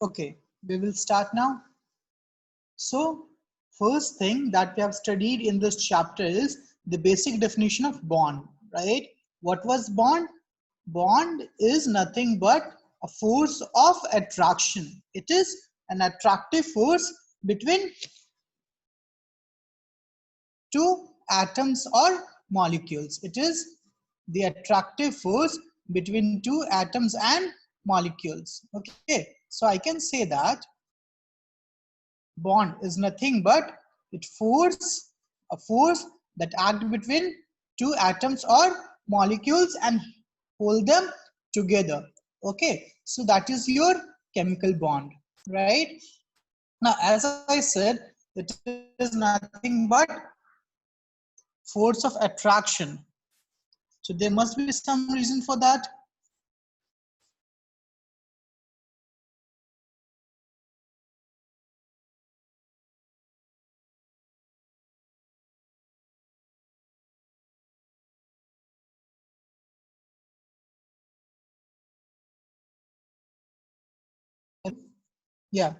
Okay, we will start now. So, first thing that we have studied in this chapter is the basic definition of bond, right? What was bond? Bond is nothing but a force of attraction. It is an attractive force between two atoms or molecules. It is the attractive force between two atoms and molecules. Okay, so I can say that bond is nothing but a force that act between two atoms or molecules and hold them together. Okay, so that is your chemical bond, right? Now, as I said, it is nothing but force of attraction. So there must be some reason for that. Yeah,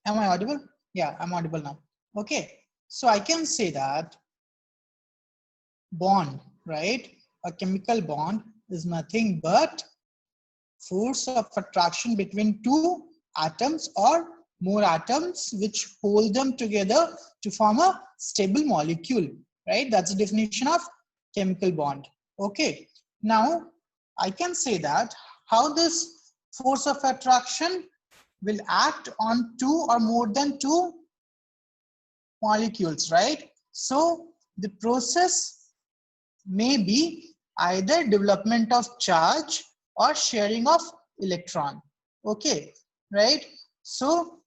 am I audible? Yeah, I'm audible now. Okay, so I can say that bond, right? A chemical bond is nothing but force of attraction between two atoms or more atoms which hold them together to form a stable molecule, right? That's the definition of chemical bond. Okay, now I can say that how this force of attraction will act on two or more than two molecules, right? So the process may be either development of charge or sharing of electron. Okay, right? So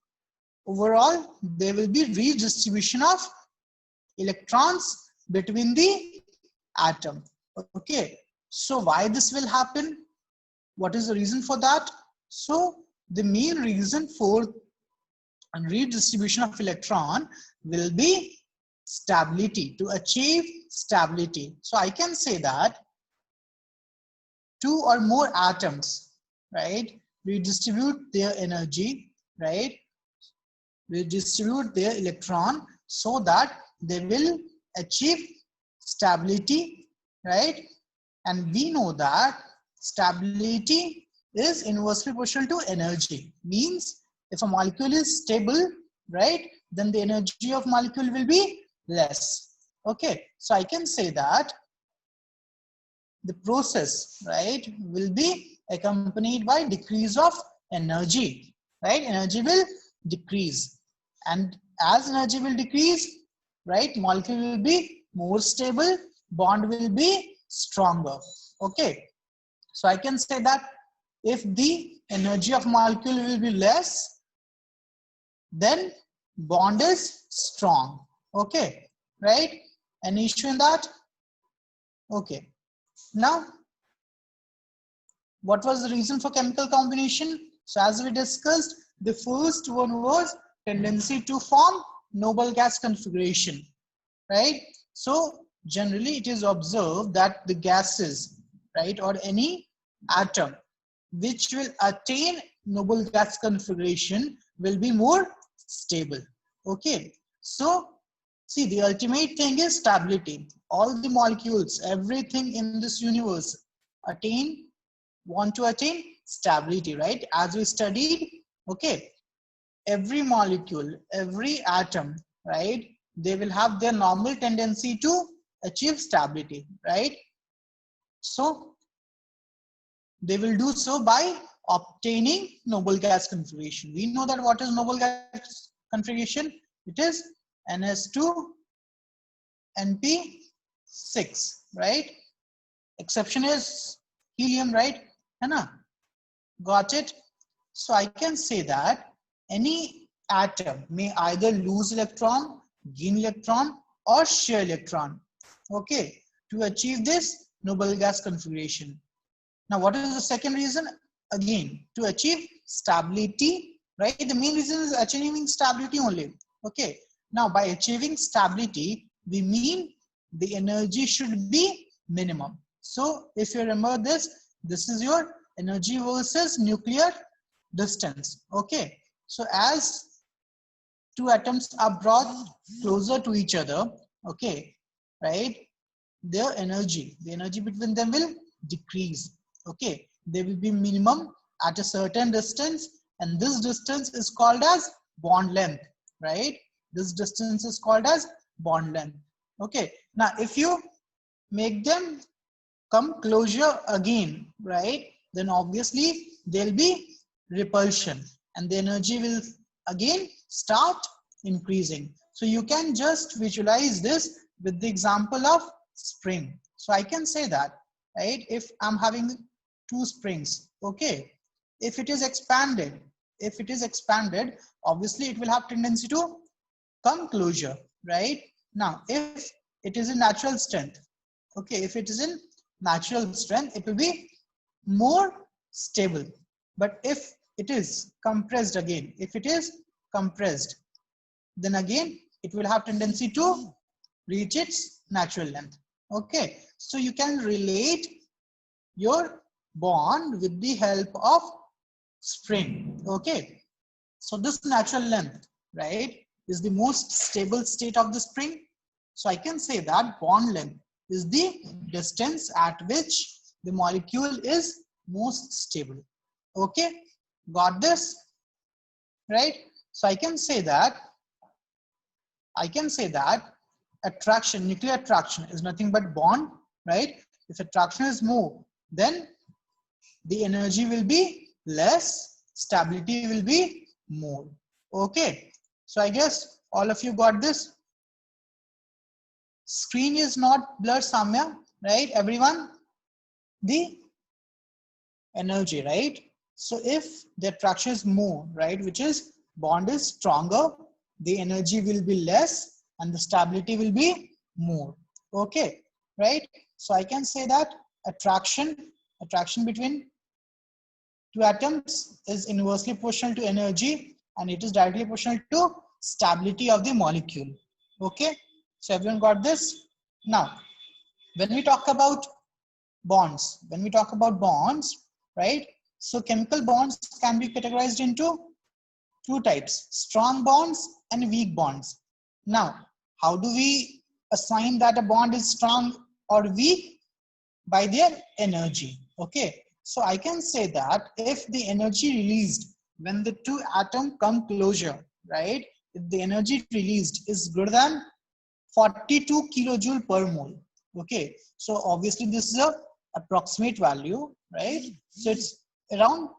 overall, there will be redistribution of electrons between the atom. Okay, so why this will happen? What is the reason for that? So the main reason for redistribution of electron will be stability, to achieve stability. So I can say that two or more atoms, right, redistribute their energy, right, redistribute their electron so that they will achieve stability, right? And we know that stability is inversely proportional to energy. Means if a molecule is stable, right, then the energy of molecule will be less. Okay, so I can say that the process, right, will be accompanied by decrease of energy, right? Energy will decrease, and as energy will decrease, right, molecule will be more stable, bond will be stronger. Okay, so I can say that if the energy of molecule will be less, then bond is strong. Okay, right? Any issue in that? Okay, now what was the reason for chemical combination? So as we discussed, the first one was tendency to form noble gas configuration, right? So generally it is observed that the gases, right, or any atom which will attain noble gas configuration will be more stable. Okay, so see, the ultimate thing is stability. All the molecules, everything in this universe attain want to attain stability, right? As we studied, okay, every molecule, every atom, right, they will have their normal tendency to achieve stability, right? So they will do so by obtaining noble gas configuration. We know that what is noble gas configuration? It is NS2 NP6, right? Exception is helium, right? Anna, got it? So I can say that any atom may either lose electron, gain electron, or share electron, okay, to achieve this noble gas configuration. Now, what is the second reason? Again, to achieve stability, right? The main reason is achieving stability only. Okay. Now, by achieving stability, we mean the energy should be minimum. So, if you remember this is your energy versus nuclear distance. Okay. So as two atoms are brought closer to each other, okay, right, their energy, the energy between them will decrease. Okay, they will be minimum at a certain distance, and this distance is called as bond length, right? This distance is called as bond length. Okay, now if you make them come closer again, right, then obviously there'll be repulsion and the energy will again start increasing. So you can just visualize this with the example of spring. So I can say that, right, if I'm having two springs, okay, if it is expanded, obviously it will have tendency to come closer, right? Now if it is in natural strength, okay, if it is in natural strength, it will be more stable. But if it is compressed again, if it is compressed, then again it will have tendency to reach its natural length. Okay, so you can relate your bond with the help of spring. Okay, so this natural length, right, is the most stable state of the spring. So I can say that bond length is the distance at which the molecule is most stable. Okay, got this, right? So I can say that attraction, nuclear attraction is nothing but bond, right? If attraction is more, then the energy will be less, stability will be more. Okay, so I guess all of you got this. Screen is not blurred, Samya, right? Everyone, the energy, right? So if the attraction is more, right, which is bond is stronger, the energy will be less and the stability will be more. Okay, right? So I can say that attraction between two atoms is inversely proportional to energy, and it is directly proportional to stability of the molecule. Okay, so everyone got this? Now, when we talk about bonds, right? So chemical bonds can be categorized into two types: strong bonds and weak bonds. Now, how do we assign that a bond is strong or weak? By their energy. Okay, so I can say that if the energy released when the two atoms come closer, right, if the energy released is greater than 42 kilojoule per mole, okay, so obviously this is a approximate value, right? So it's around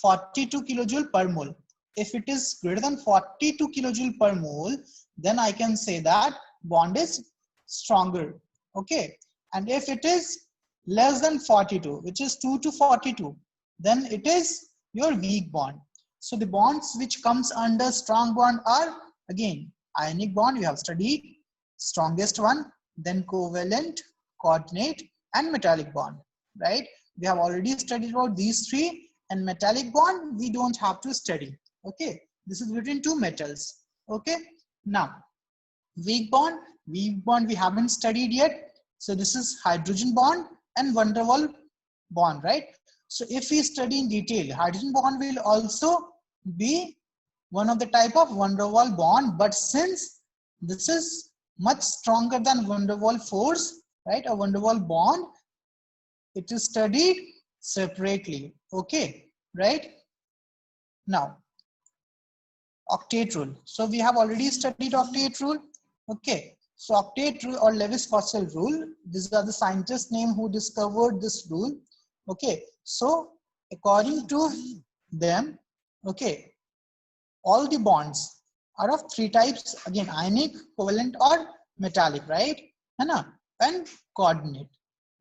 42 kilojoule per mole. If it is greater than 42 kilojoule per mole, then I can say that bond is stronger. Okay, and if it is less than 42, which is 2 to 42, then it is your weak bond. So the bonds which comes under strong bond are, again, ionic bond, we have studied strongest one, then covalent, coordinate, and metallic bond, right? We have already studied about these three, and metallic bond we don't have to study. Okay, this is between two metals. Okay, now weak bond we haven't studied yet. So this is hydrogen bond and van der Waals bond, right? So if we study in detail, hydrogen bond will also be one of the type of van der Waals bond, but since this is much stronger than van der Waals force, right, a van der Waals bond, it is studied separately. Okay, right? Now octet rule. So we have already studied octet rule. Okay, so octet rule or Lewis-Fossil rule, these are the scientists' name who discovered this rule. Okay, so according to them, okay, all the bonds are of three types, again, ionic, covalent, or metallic, right? And coordinate.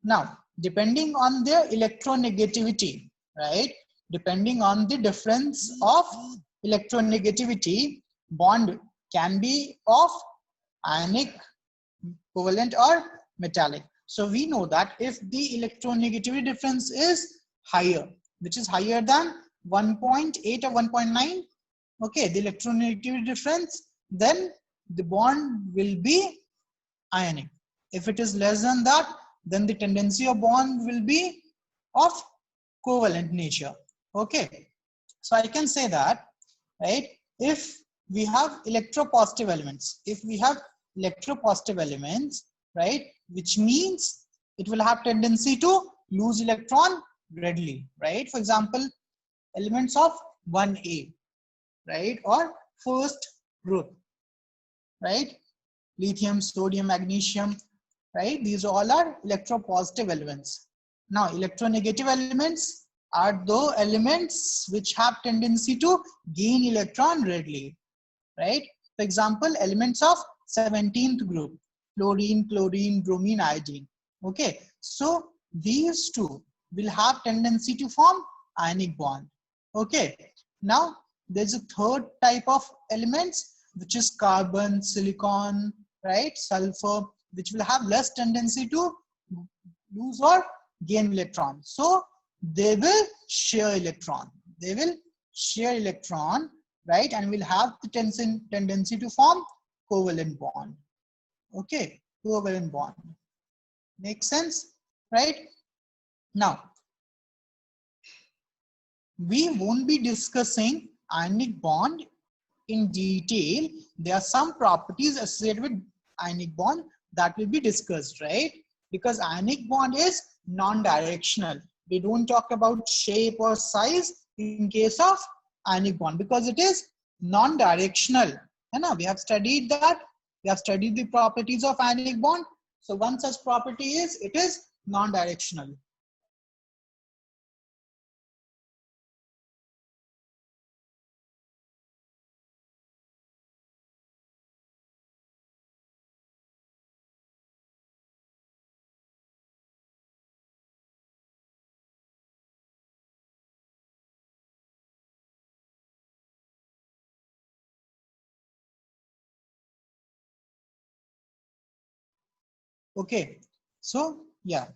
Now, depending on their electronegativity, right? Depending on the difference of electronegativity, bond can be of ionic, covalent, or metallic. So we know that if the electronegativity difference is higher, which is higher than 1.8 or 1.9, okay, the electronegativity difference, then the bond will be ionic. If it is less than that, then the tendency of bond will be of covalent nature. Okay, so I can say that, right, if we have electropositive elements, right, which means it will have tendency to lose electron readily, right? For example, elements of 1A, right, or first group, right? Lithium, sodium, magnesium, right? These all are electropositive elements. Now, electronegative elements are those elements which have tendency to gain electron readily, right? For example, elements of 17th group, fluorine, chlorine, bromine, iodine. Okay, so these two will have tendency to form ionic bond. Okay, now there's a third type of elements, which is carbon, silicon, right, sulfur, which will have less tendency to lose or gain electron. So they will share electron. They will share electron, right, and will have the tendency to form covalent bond. Okay, covalent bond. Makes sense, right? Now, we won't be discussing ionic bond in detail. There are some properties associated with ionic bond that will be discussed, right? Because ionic bond is non-directional. We don't talk about shape or size in case of ionic bond because it is non-directional. We have studied that. We have studied the properties of ionic bond. So one such property is it is non-directional. Okay, so yeah,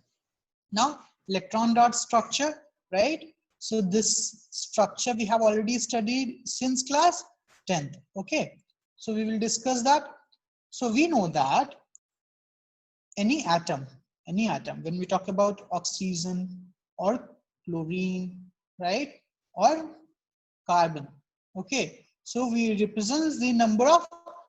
now electron dot structure, right? So this structure we have already studied since class 10th. Okay, so we will discuss that. So we know that any atom, when we talk about oxygen or chlorine, right, or carbon, okay, so we represent the number of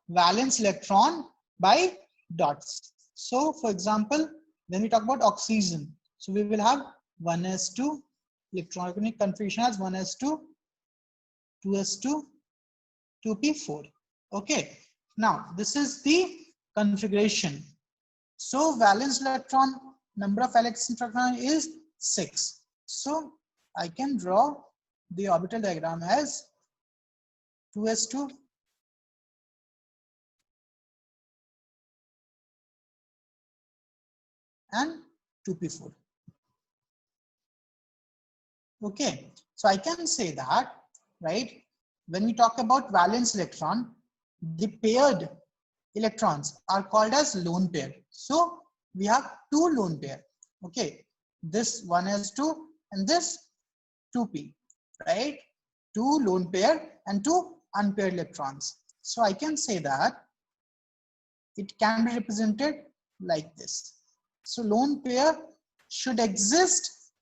valence electron by dots. So for example, when we talk about oxygen, so we will have 1s2, electronic configuration as 1s2, 2s2, 2p4. Okay, now this is the configuration. So valence electron, number of valence electron is 6. So I can draw the orbital diagram as 2s2 and 2p4. Okay, so I can say that, right, when we talk about valence electron, the paired electrons are called as lone pair. So we have two lone pair. Okay, this 1s2 and this 2p, right? Two lone pair and two unpaired electrons. So I can say that it can be represented like this. So lone pair should exist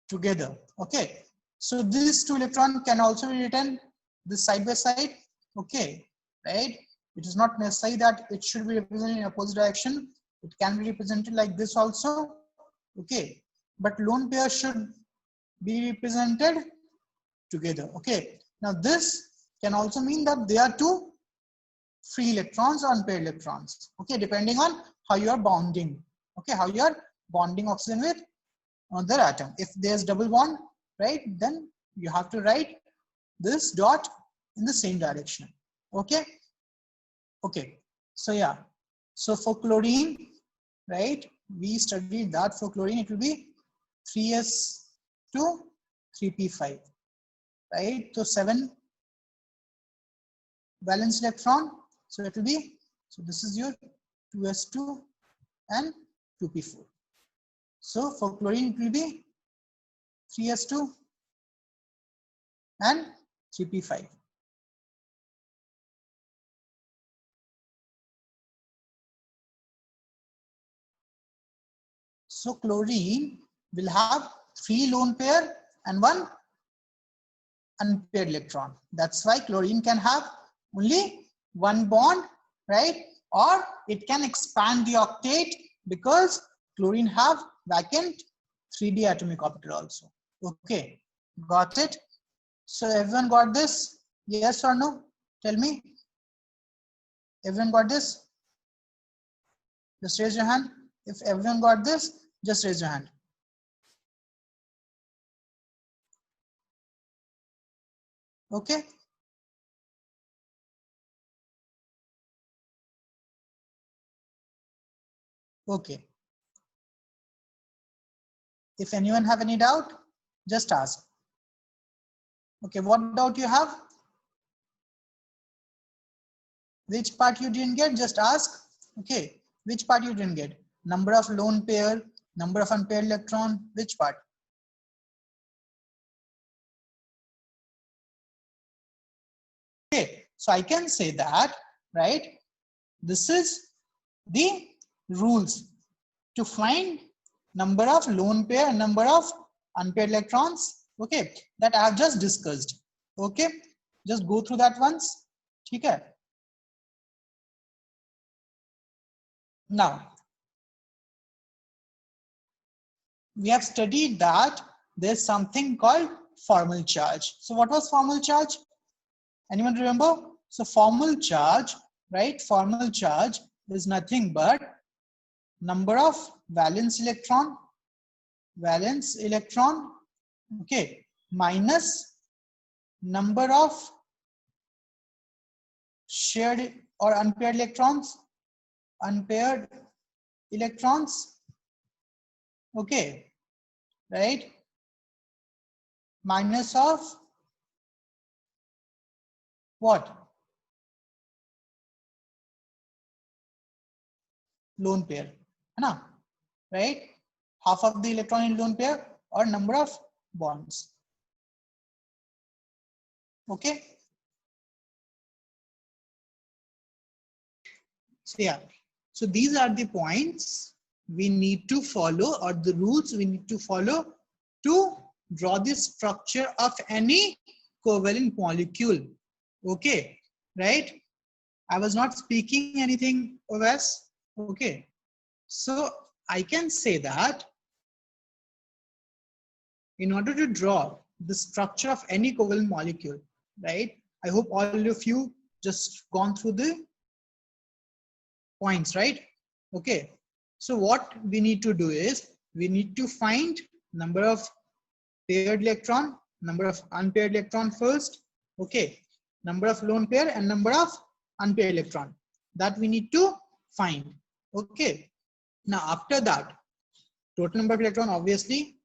together. Okay, so these two electrons can also be written this side by side. Okay, right? It is not necessary that it should be represented in opposite direction. It can be represented like this also. Okay, but lone pair should be represented together. Okay, now this can also mean that there are two free electrons or unpaired electrons. Okay, depending on how you are bonding. Okay, how you are bonding oxygen with another atom. If there's double bond, right, then you have to write this dot in the same direction. Okay, okay, so yeah, so for chlorine, right, we studied that for chlorine it will be 3s2 3p5, right? So 7 valence electron, so it will be, so this is your 2s2 and 2p4. So for chlorine it will be 3s2 and 3p5. So chlorine will have 3 lone pair and 1 unpaired electron. That's why chlorine can have only one bond, right? Or it can expand the octet because chlorine have vacant 3d atomic orbital also. Okay, got it? So everyone got this? Yes or no? Tell me. Everyone got this? Just raise your hand. If everyone got this, just raise your hand. Okay. Okay. If anyone have any doubt, just ask. Okay, what doubt you have? Which part you didn't get? Just ask. Okay, which part you didn't get? Number of lone pair, number of unpaired electron, which part? Okay, so I can say that, right? This is the rules to find number of lone pair and number of unpaired electrons, okay, that I have just discussed. Okay, just go through that once. Okay. Now, we have studied that there's something called formal charge. So what was formal charge? Anyone remember? So formal charge, right? Formal charge is nothing but number of valence electron, okay, minus number of shared or unpaired electrons, okay, right, minus of what? Lone pair, right? Half of the electron in lone pair or number of bonds. Okay. So yeah, so these are the points we need to follow, or the rules we need to follow to draw the structure of any covalent molecule. Okay, right? I was not speaking anything of us. Okay, so I can say that in order to draw the structure of any covalent molecule, right? I hope all of you just gone through the points, right? Okay, so what we need to do is we need to find number of paired electron, number of unpaired electron first, okay, number of lone pair and number of unpaired electron, that we need to find. Okay, now after that, total number of electron obviously,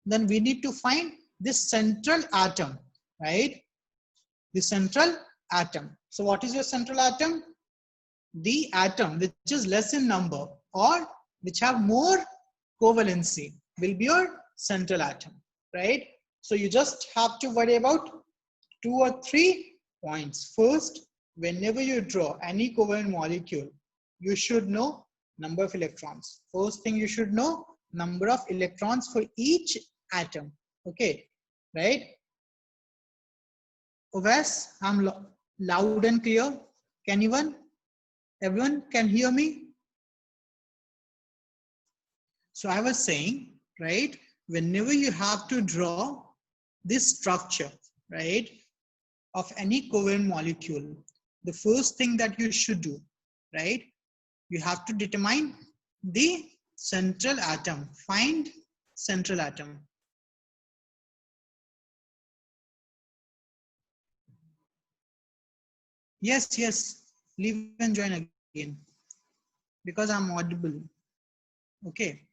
then we need to find this central atom, right? The central atom. So what is your central atom? The atom which is less in number or which have more covalency will be your central atom, right? So you just have to worry about 2 or 3 points. First, whenever you draw any covalent molecule, you should know number of electrons. First thing you should know number of electrons for each atom. Okay, right? Ovas, I'm loud and clear. Can everyone can hear me? So I was saying, right, whenever you have to draw this structure, right, of any covalent molecule, the first thing that you should do, right, you have to determine the central atom. Find central atom. Yes, yes, leave and join again because I'm audible. Okay.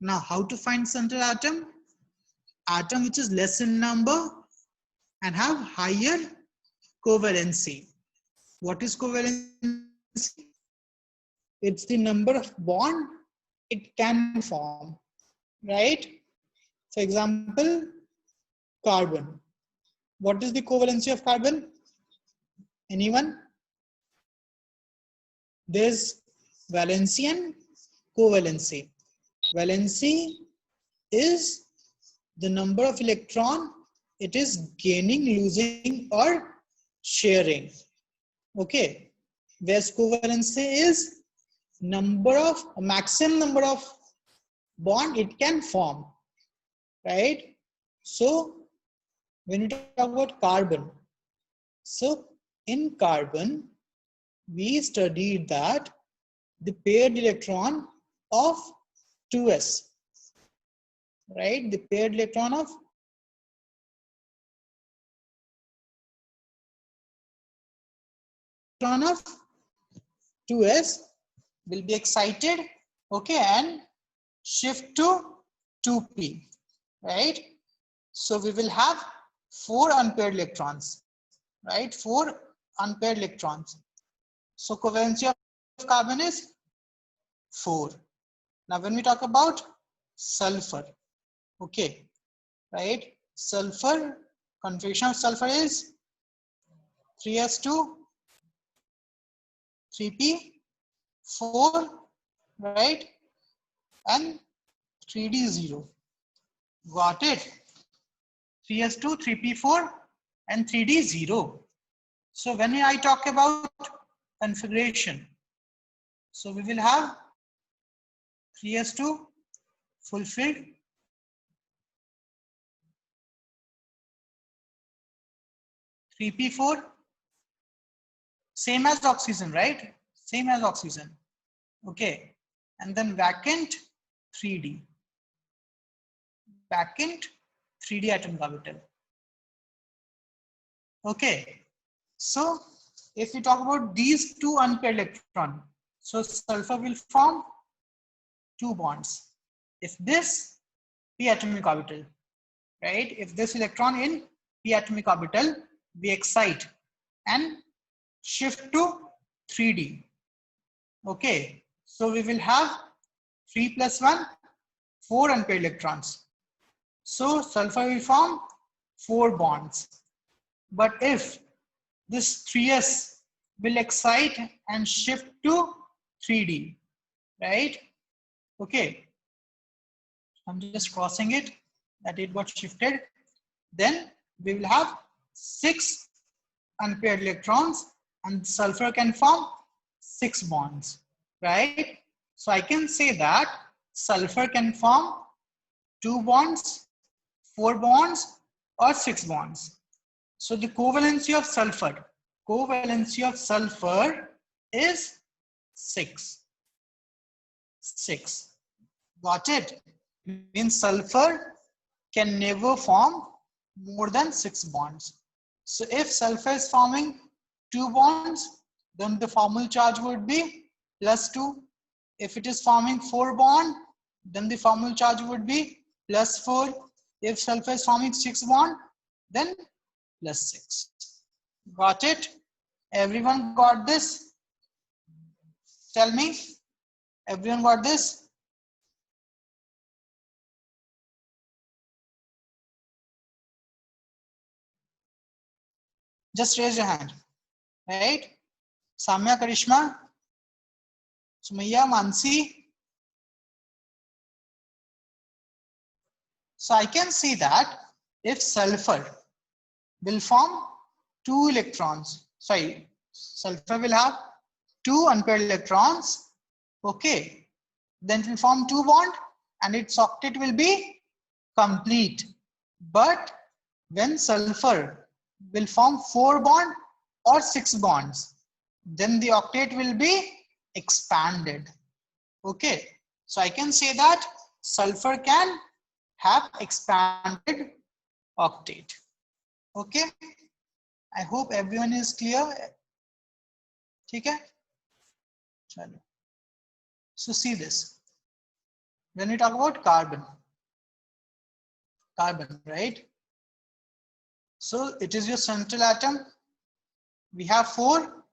Now, how to find central atom? Atom which is less in number and have higher covalency. What is covalency? It's the number of bond it can form, right? For example, carbon. What is the covalency of carbon? Anyone? There's valency and covalency. Valency is the number of electron it is gaining, losing, or sharing. Okay, whereas covalency is maximum number of bond it can form, right? So when you talk about carbon, so in carbon, we studied that the paired electron of 2s, right? The paired electron of 2s will be excited, okay, and shift to 2p, right? So we will have 4 unpaired electrons, right? 4 unpaired electrons. So covalency of carbon is 4. Now when we talk about sulfur, okay, right? Sulfur, configuration of sulfur is 3s2, 3p4, right? And 3d0. Got it? 3s2, 3p4 and 3d0. So when I talk about configuration, so we will have 3s2 fulfilled, 3p4 same as oxygen, right? Same as oxygen. Okay. And then vacant 3d. Vacant 3d atomic orbital. Okay. So if we talk about these 2 unpaired electrons, so sulfur will form 2 bonds. If this p atomic orbital, right? If this electron in p atomic orbital, we excite and shift to 3d. Okay, so we will have 3 plus 1, 4 unpaired electrons. So sulfur will form 4 bonds. But if this 3s will excite and shift to 3d, right? Okay, I'm just crossing it, that it got shifted. Then we will have 6 unpaired electrons and sulfur can form 6 bonds, right? So I can say that sulfur can form 2 bonds, 4 bonds, or 6 bonds. So the covalency of sulfur is 6. 6. Got it? Means sulfur can never form more than 6 bonds. So if sulfur is forming 2 bonds, then the formal charge would be +2. If it is forming 4 bonds, then the formal charge would be +4. If sulfur is forming 6 bonds, then +6. Got it? Everyone got this? Tell me. Everyone got this? Just raise your hand. Right? Samya, Karishma, Sumaya, Mansi. So I can see that if sulfur will form 2 electrons, sorry, sulfur will have 2 unpaired electrons, okay, then it will form 2 bonds and its octet will be complete. But when sulfur will form 4 bonds or 6 bonds, then the octet will be expanded. Okay, so I can say that sulfur can have expanded octet. Okay, I hope everyone is clear. Okay, so see this. When we talk about carbon, right? So it is your central atom. We have 4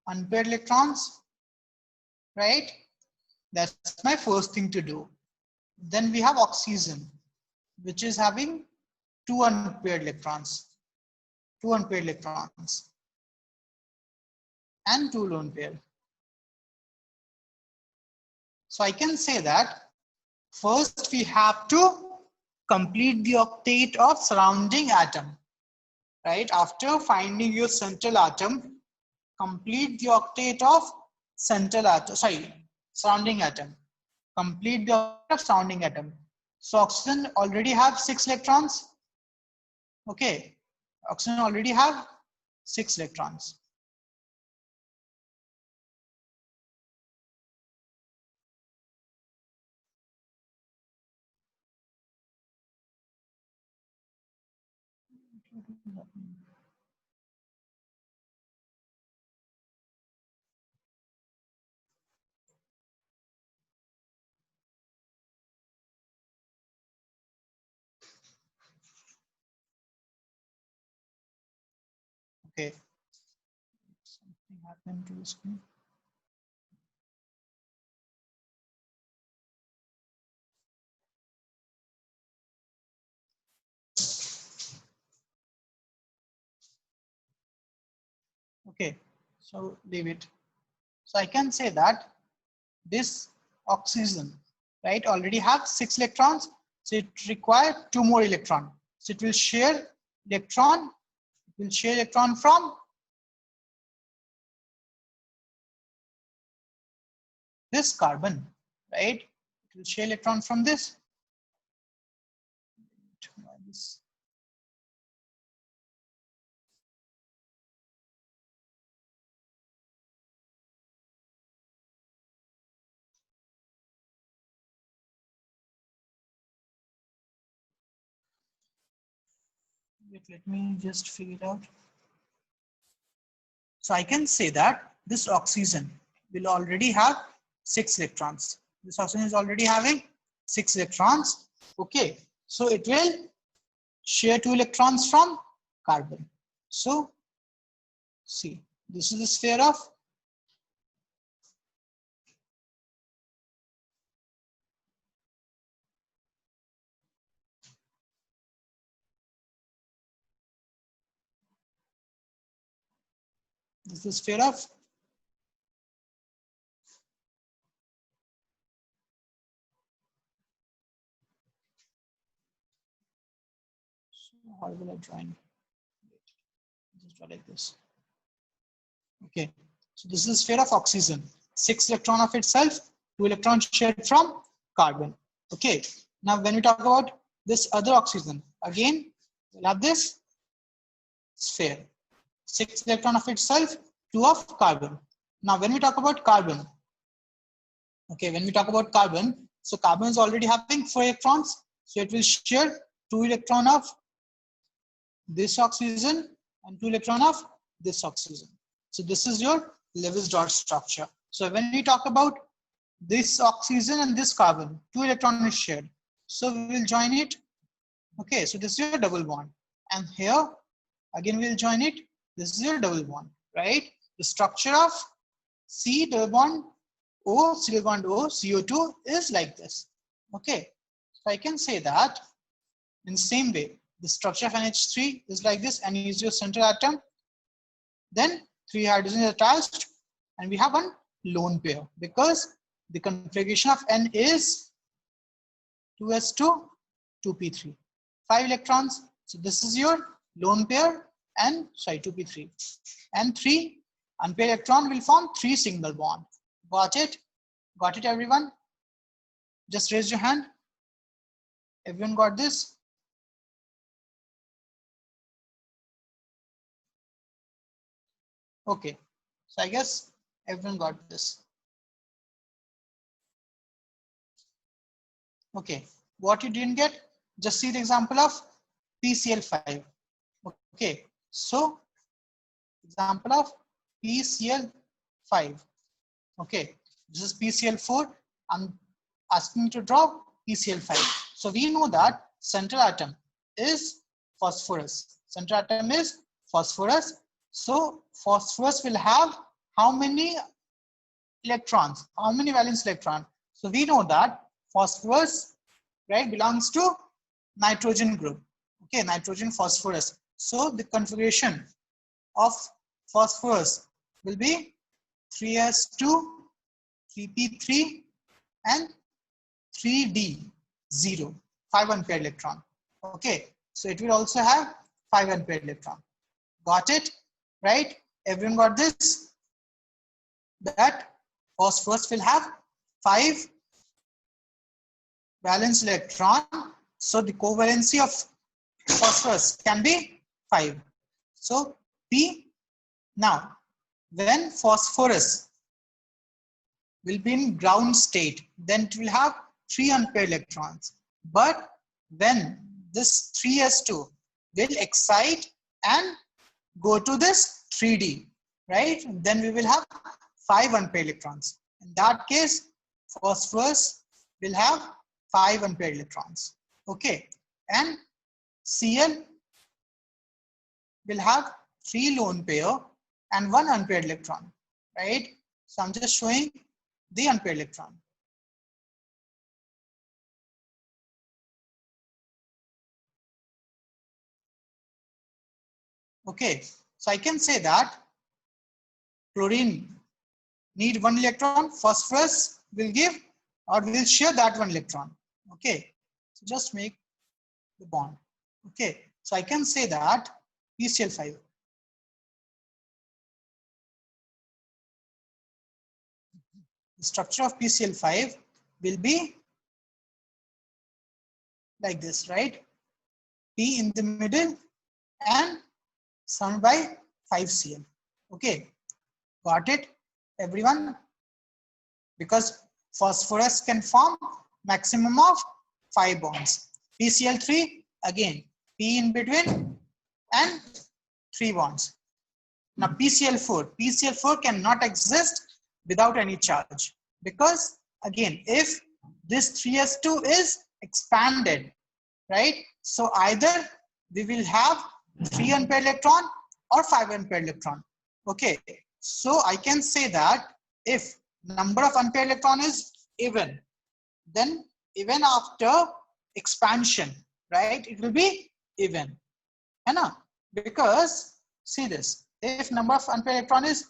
unpaired electrons, right? That's my first thing to do. Then we have oxygen, which is having 2 unpaired electrons. 2 unpaired electrons and 2 lone pair. So I can say that first we have to complete the octet of surrounding atom, right? After finding your central atom, complete the octet of central atom, surrounding atom. Complete the octet of surrounding atom. So oxygen already have 6 electrons. Okay, oxygen already have 6 electrons. Okay, something happened to the screen. Okay, so leave it. So I can say that this oxygen, right, already have 6 electrons. So it requires 2 more electrons. So it will share electron. It will share electron from this carbon, right? It will share electron from this. Wait, let me just figure it out. So I can say that this oxygen will already have 6 electrons. This oxygen is already having 6 electrons. Okay, so it will share 2 electrons from carbon. So see, this is the sphere of this is the sphere of how will I join? Just draw like this. Okay, so this is the sphere of oxygen. 6 electron of itself, 2 electrons shared from carbon. Okay, now when we talk about this other oxygen, again we'll have this sphere. 6 electron of itself, 2 of carbon. Now when we talk about carbon, okay, when we talk about carbon, so carbon is already having 4 electrons, so it will share 2 electron of this oxygen and 2 electron of this oxygen. So this is your Lewis dot structure. So when we talk about this oxygen and this carbon, 2 electron is shared. So we will join it. Okay, so this is your double bond. And here, again, we'll join it. This is your double bond, right? The structure of C double bond O, C double bond O, CO2 is like this. Okay, so I can say that in the same way, the structure of NH3 is like this. N is your central atom. Then 3 hydrogens attached, and we have one lone pair because the configuration of N is 2s2, 2p3, 5 electrons. So this is your lone pair and 2p3, and 3 unpaired electron will form 3 single bond. Got it? Got it, everyone? Just raise your hand. Everyone got this? Okay, so I guess everyone got this. Okay, what you didn't get, just see the example of PCl5. Okay, so example of PCl5. Okay, this is PCl4. I'm asking to draw PCl5. So we know that central atom is phosphorus. Central atom is phosphorus. So phosphorus will have how many electrons? How many valence electrons? So we know that phosphorus, right, belongs to nitrogen group. Okay, nitrogen phosphorus. So the configuration of phosphorus will be 3s2, 3p3, and 3d0, 5 unpaired electron. Okay, so it will also have 5 unpaired electron. Got it? Right? Everyone got this? That phosphorus will have 5 valence electron. So the covalency of phosphorus can be 5. So P. Now, when phosphorus will be in ground state, then it will have 3 unpaired electrons. But when this 3s2 will excite and go to this 3d, right? Then we will have 5 unpaired electrons. In that case, phosphorus will have 5 unpaired electrons. Okay, and Cl will have 3 lone pair and 1 unpaired electron, right? So I'm just showing the unpaired electron. Okay, so I can say that chlorine need 1 electron, phosphorus will give or will share that 1 electron. Okay, so just make the bond. Okay, so I can say that PCl5. The structure of PCl5 will be like this, right? P in the middle and surrounded by 5Cl. Okay, got it, everyone? Because phosphorus can form maximum of 5 bonds. PCl3 again, P in between and 3 bonds. Now PCl4 cannot exist without any charge, because again, if this 3s2 is expanded, right? So either we will have 3 unpaired electron or 5 unpaired electron. Okay, so I can say that if number of unpaired electron is even, then even after expansion, right, it will be even. Because see this, if number of unpaired electron is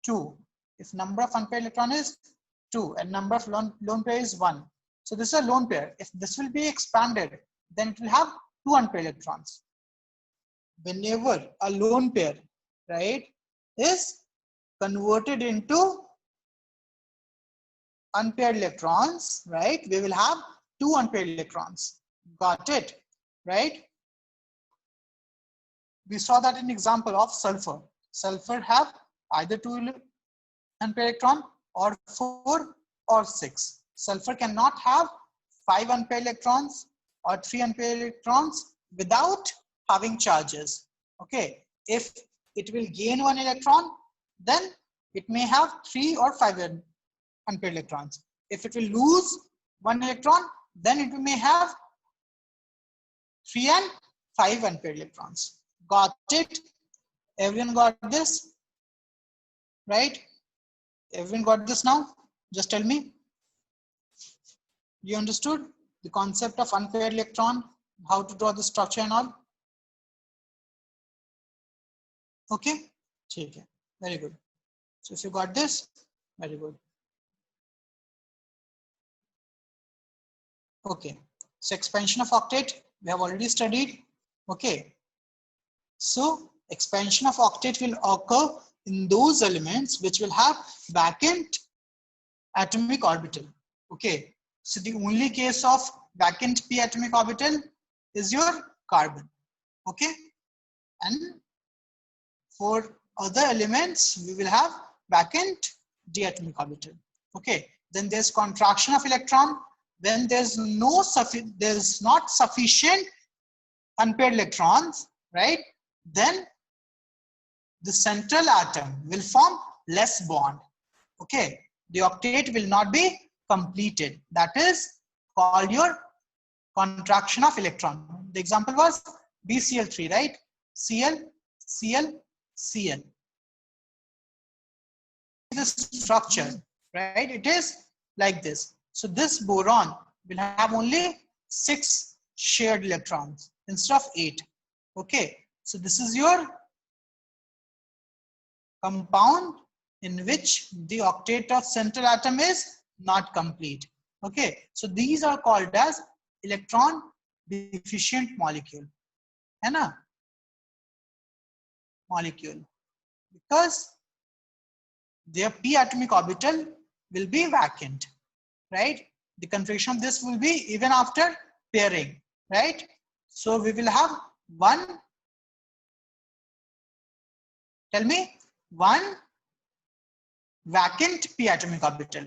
2, if number of unpaired electron is 2 and number of lone pair is 1, so this is a lone pair. If this will be expanded, then it will have 2 unpaired electrons. Whenever a lone pair, right, is converted into unpaired electrons, right, we will have 2 unpaired electrons. Got it, right? We saw that in example of sulfur. Sulfur have either 2 unpaired electron or 4 or 6. Sulfur cannot have 5 unpaired electrons or 3 unpaired electrons without having charges. Okay, if it will gain 1 electron, then it may have 3 or 5 unpaired electrons. If it will lose 1 electron, then it may have 3 and 5 unpaired electrons. Got it? Everyone got this? Right? Everyone got this now? Just tell me. You understood the concept of unpaired electron, how to draw the structure and all? Okay? Okay. Very good. So if you got this, very good. Okay. So expansion of octet, we have already studied. Okay. So expansion of octet will occur in those elements which will have vacant atomic orbital. Okay. So the only case of vacant p atomic orbital is your carbon. Okay. And for other elements, we will have vacant d atomic orbital. Okay. Then there's contraction of electron. When there's not sufficient unpaired electrons, right? Then the central atom will form less bond. Okay, the octet will not be completed. That is called your contraction of electron. The example was BCl3, right? Cl, Cl, Cl. The structure, right? It is like this. So this boron will have only 6 shared electrons instead of 8. Okay, so this is your compound in which the octet of central atom is not complete. Okay, so these are called as electron deficient molecule, है ना, molecule, because their p atomic orbital will be vacant, right? The configuration of this will be even after pairing, right? So we will have one, tell me, one vacant p atomic orbital,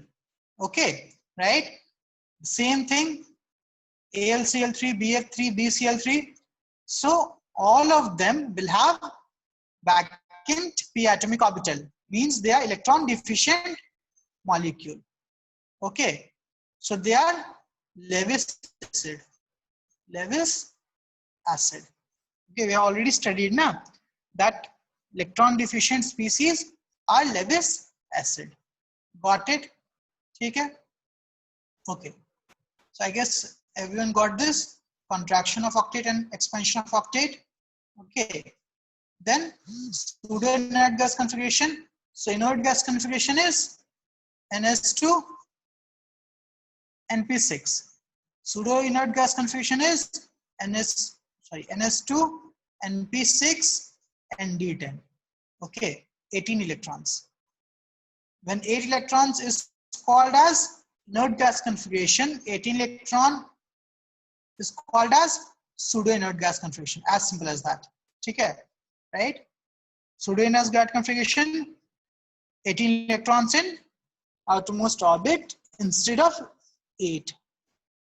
okay, right? Same thing, AlCl3, BF3, BCl3. So all of them will have vacant p atomic orbital, means they are electron deficient molecule, okay? So they are Lewis acid, Lewis acid. Okay, we have already studied now that electron deficient species are Lewis acid. Got it? Okay. Okay. So I guess everyone got this contraction of octet and expansion of octet. Okay. Then pseudo inert gas configuration. So inert gas configuration is NS2 NP6. Pseudo inert gas configuration is NS2 NP6 and D10. Okay, 18 electrons. When 8 electrons is called as inert gas configuration, 18 electron is called as pseudo inert gas configuration. As simple as that. Okay, right? Pseudo inert gas configuration, 18 electrons in outermost orbit instead of 8.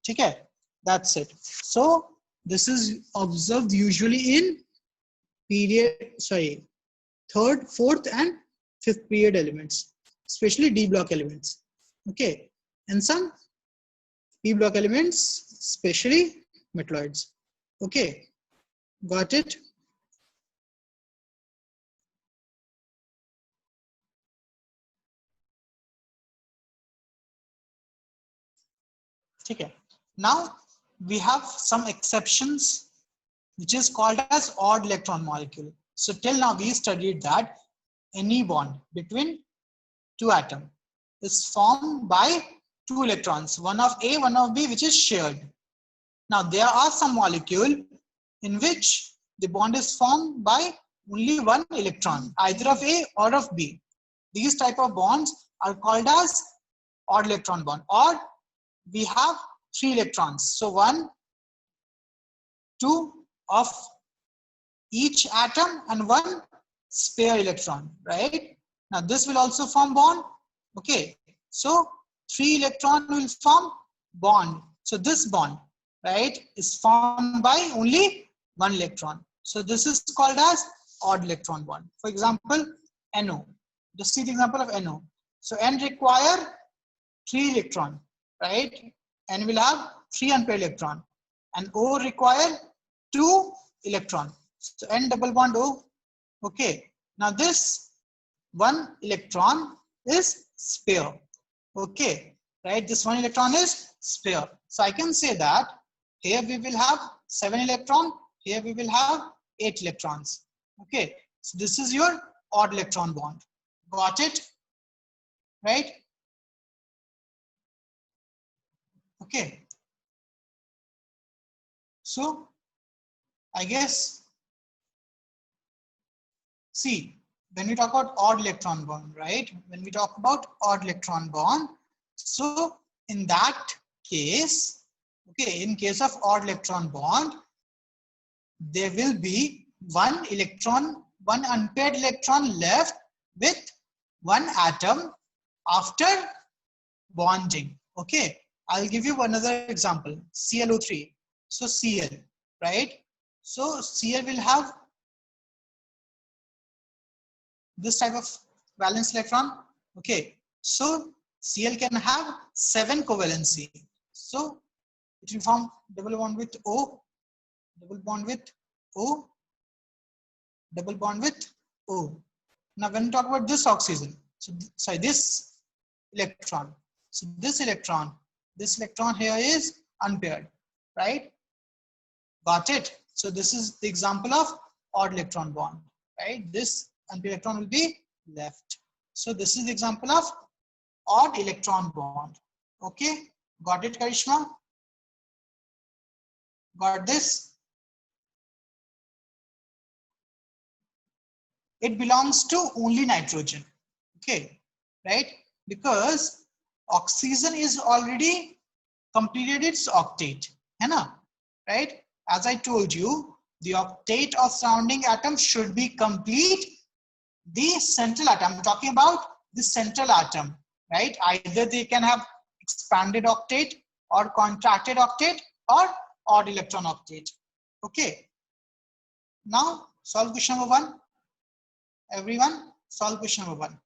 Okay, that's it. So this is observed usually in third, fourth and fifth period elements, especially D block elements. Okay, and some P block elements, especially metalloids. Okay, got it? Okay, now we have some exceptions, which is called as odd electron molecule. So till now we studied that any bond between two atoms is formed by two electrons, one of A, one of B, which is shared. Now there are some molecule in which the bond is formed by only one electron, either of A or of B. These type of bonds are called as odd electron bond, or we have 3 electrons. So 1, 2 of each atom and 1 spare electron, right? Now this will also form bond. Okay, so 3 electron will form bond. So this bond, right, is formed by only 1 electron. So this is called as odd electron bond. For example, NO. Just see the example of NO. So N require 3 electron, right? N will have 3 unpaired electron, and O require 2 electron. So N double bond O. Okay. Now this 1 electron is spare. Okay. Right. This 1 electron is spare. So I can say that here we will have 7 electron. Here we will have 8 electrons. Okay. So this is your odd electron bond. Got it? Right. Okay. So I guess, see, when we talk about odd electron bond, right? When we talk about odd electron bond, so in that case, okay, in case of odd electron bond, there will be 1 electron, 1 unpaired electron left with 1 atom after bonding. Okay, I'll give you another example, ClO3. So Cl, right? So Cl will have this type of valence electron. Okay, so Cl can have 7 covalency. So it will form double bond with O, double bond with O, double bond with O. Now when we talk about this oxygen, so sorry, this electron. So this electron here is unpaired, right? Got it? So this is the example of odd electron bond, right? This unpaired electron will be left. So this is the example of odd electron bond. Okay, got it, Karishma? Got this? It belongs to only nitrogen. Okay, right? Because oxygen is already completed its octet, है ना? Right? As I told you, the octet of surrounding atom should be complete. The central atom, I'm talking about the central atom, right? Either they can have expanded octet or contracted octet or odd electron octet. Okay. Now solve question number 1. Everyone, solve question number 1.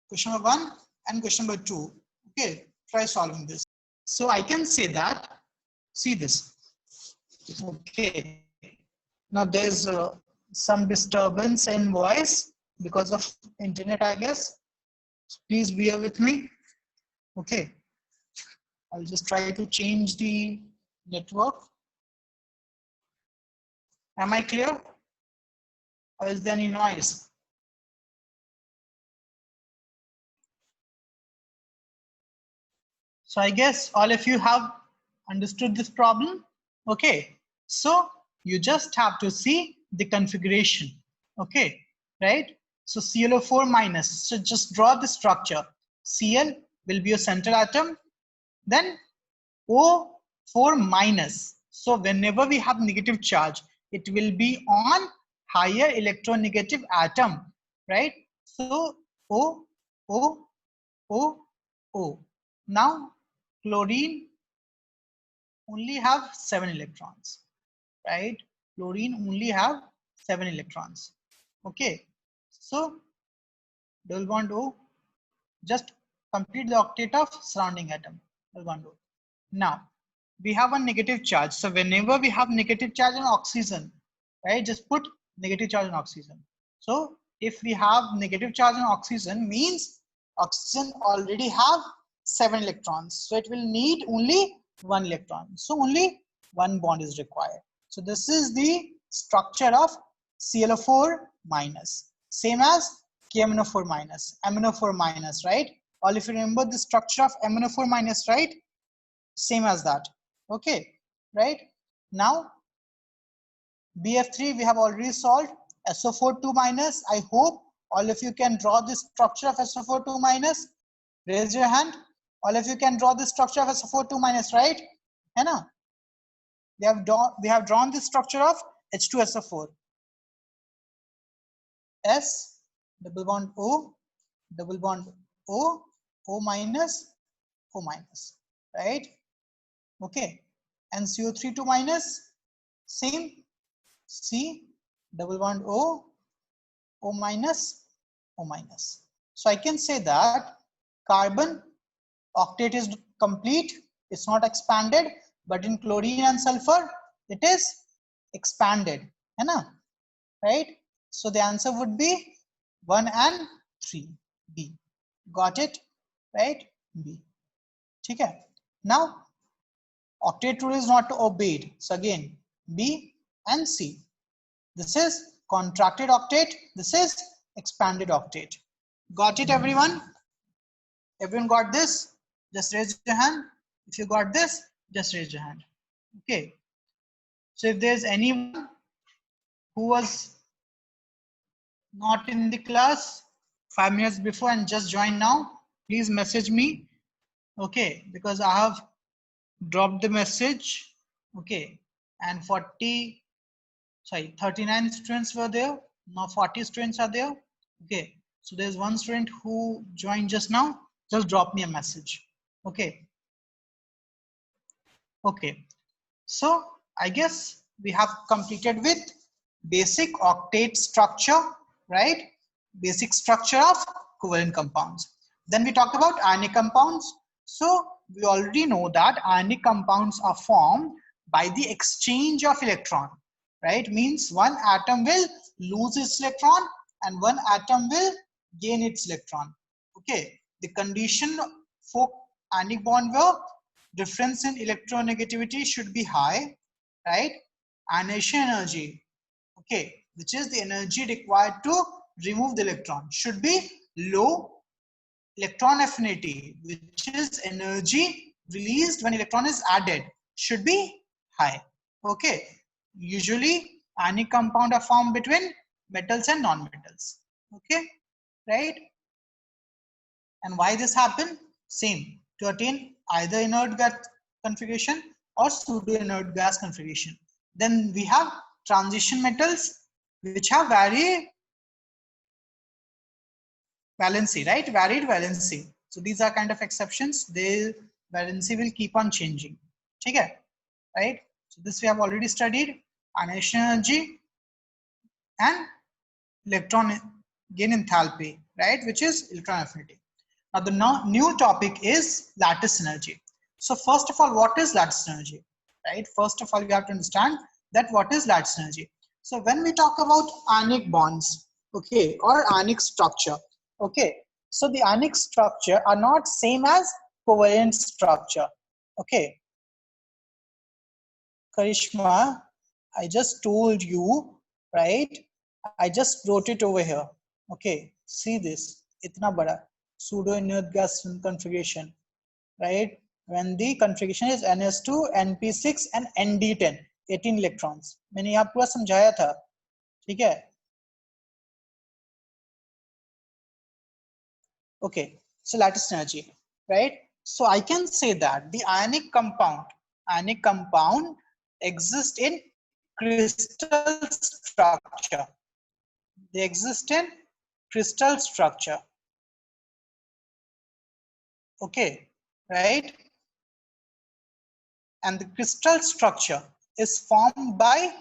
Question number 1 and question number 2. Okay, try solving this. So I can say that, see this. Okay. Now there's some disturbance in voice because of internet, I guess. Please bear with me. Okay. I'll just try to change the network. Am I clear? Or is there any noise? So I guess all of you have understood this problem. Okay. So you just have to see the configuration. Okay. Right. So ClO4 minus. So just draw the structure. Cl will be a central atom. Then O4 minus. So whenever we have negative charge, it will be on higher electronegative atom, right? So O, O, O, O. Now chlorine only have 7 electrons, right? Chlorine only have 7 electrons. Okay. So double bond O, just complete the octet of surrounding atom. Double bond O. Now we have a negative charge. So whenever we have negative charge on oxygen, right, just put negative charge on oxygen. So if we have negative charge on oxygen, means oxygen already have 7 electrons. So it will need only 1 electron. So only 1 bond is required. So this is the structure of ClO4 minus. Same as KMnO4 minus, MnO4 minus, right? All if you remember the structure of MnO4 minus, right? Same as that. Okay, right? Now BF3 we have already solved. SO4 2 minus. I hope all of you can draw the structure of SO4 2 minus. Raise your hand. All of you can draw the structure of SO4 2 minus, right? Anna, we have drawn the structure of H2SO4. S double bond O, double bond O, O minus, O minus, right? Okay, and CO3 2 minus, same, C double bond O, O minus, O minus. So I can say that carbon octet is complete, it's not expanded, but in chlorine and sulfur, it is expanded, right? So the answer would be 1 and 3, B. Got it, right? B. Okay. Now octet rule is not obeyed. So again, B and C. This is contracted octet. This is expanded octet. Got it, everyone? Everyone got this? Just raise your hand. If you got this, just raise your hand. Okay. So if there's anyone who was not in the class 5 minutes before and just joined now, please message me. Okay, because I have dropped the message. Okay, and 39 students were there. Now 40 students are there. Okay, so there's one student who joined just now. Just drop me a message. Okay. Okay, so I guess we have completed with basic octet structure, right? Basic structure of covalent compounds. Then we talked about ionic compounds. So we already know that ionic compounds are formed by the exchange of electron, right? Means one atom will lose its electron and one atom will gain its electron. Okay, the condition for ionic bond were difference in electronegativity should be high, right? Ionization energy, okay, which is the energy required to remove the electron, should be low. Electron affinity, which is energy released when electron is added should be high. Okay. Usually ionic compound are formed between metals and non-metals. Okay, right? And why this happen? Same, to attain either inert gas configuration or pseudo inert gas configuration. Then we have transition metals which have valency, right? Varied valency. So these are kind of exceptions. Their valency will keep on changing. Okay, right? So this we have already studied. Ionization energy and electron gain enthalpy, right? Which is electron affinity. Now the new topic is lattice energy. So first of all, what is lattice energy, right? First of all, you have to understand that what is lattice energy. So when we talk about ionic bonds, okay, or ionic structure, okay, so the ionic structure are not same as covalent structure, okay. Karishma, I just told you, right? I just wrote it over here, okay. See this, itna bada pseudo inert gas configuration, right? When the configuration is ns2 np6 and nd10 18 electrons. मैंने यहाँ पूरा समझाया था, ठीक है? Okay, so lattice energy, right? So I can say that the ionic compound exists in crystal structure. They exist in crystal structure. Okay, right? And the crystal structure is formed by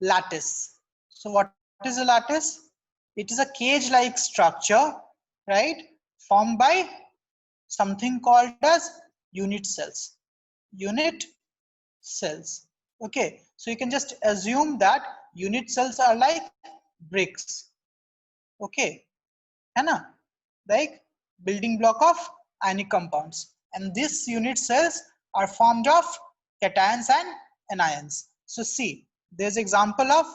lattice. So what is a lattice? It is a cage-like structure, right? Formed by something called as unit cells. Unit cells. Okay, so you can just assume that unit cells are like bricks. Okay, है ना? Like building block of ionic compounds, and these unit cells are formed of cations and anions. So see, there's example of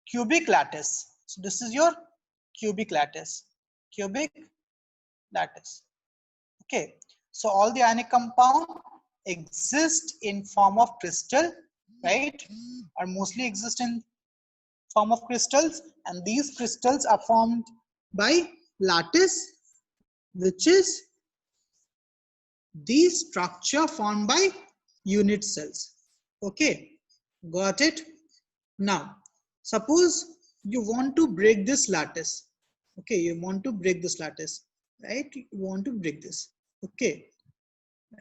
cubic lattice. So this is your cubic lattice. Cubic lattice. Okay, so all the ionic compound exist in form of crystal, right? Or mostly exist in form of crystals, and these crystals are formed by lattice, which is the structure formed by unit cells. Okay, got it? Now, suppose you want to break this lattice. Okay, you want to break this lattice, right? You want to break this. Okay,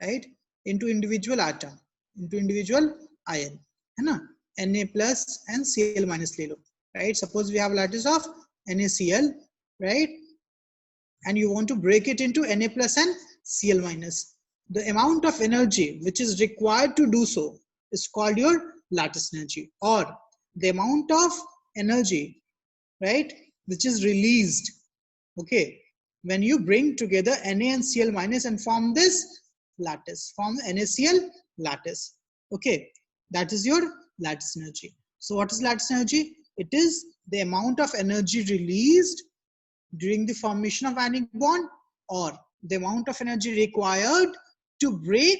right? Into individual atom, into individual ion, है ना? Na plus and Cl minus ले लो, right? Suppose we have lattice of NaCl, right? And you want to break it into Na plus and Cl minus. The amount of energy which is required to do so is called your lattice energy, or the amount of energy, right, which is released, okay, when you bring together Na and Cl minus and form this lattice, form NaCl lattice. Okay, that is your lattice energy. So what is lattice energy? It is the amount of energy released during the formation of ionic bond, or the amount of energy required to break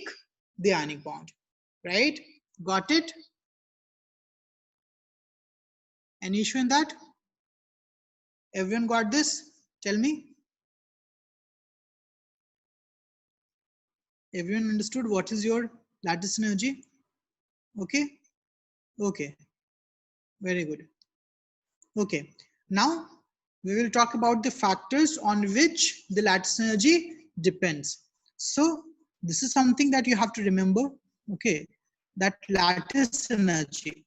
the ionic bond, right? Got it? Any issue in that? Everyone got this? Tell me. Everyone understood what is your lattice energy? Okay. Okay, very good. Okay, now we will talk about the factors on which the lattice energy depends. So this is something that you have to remember. Okay, that lattice energy,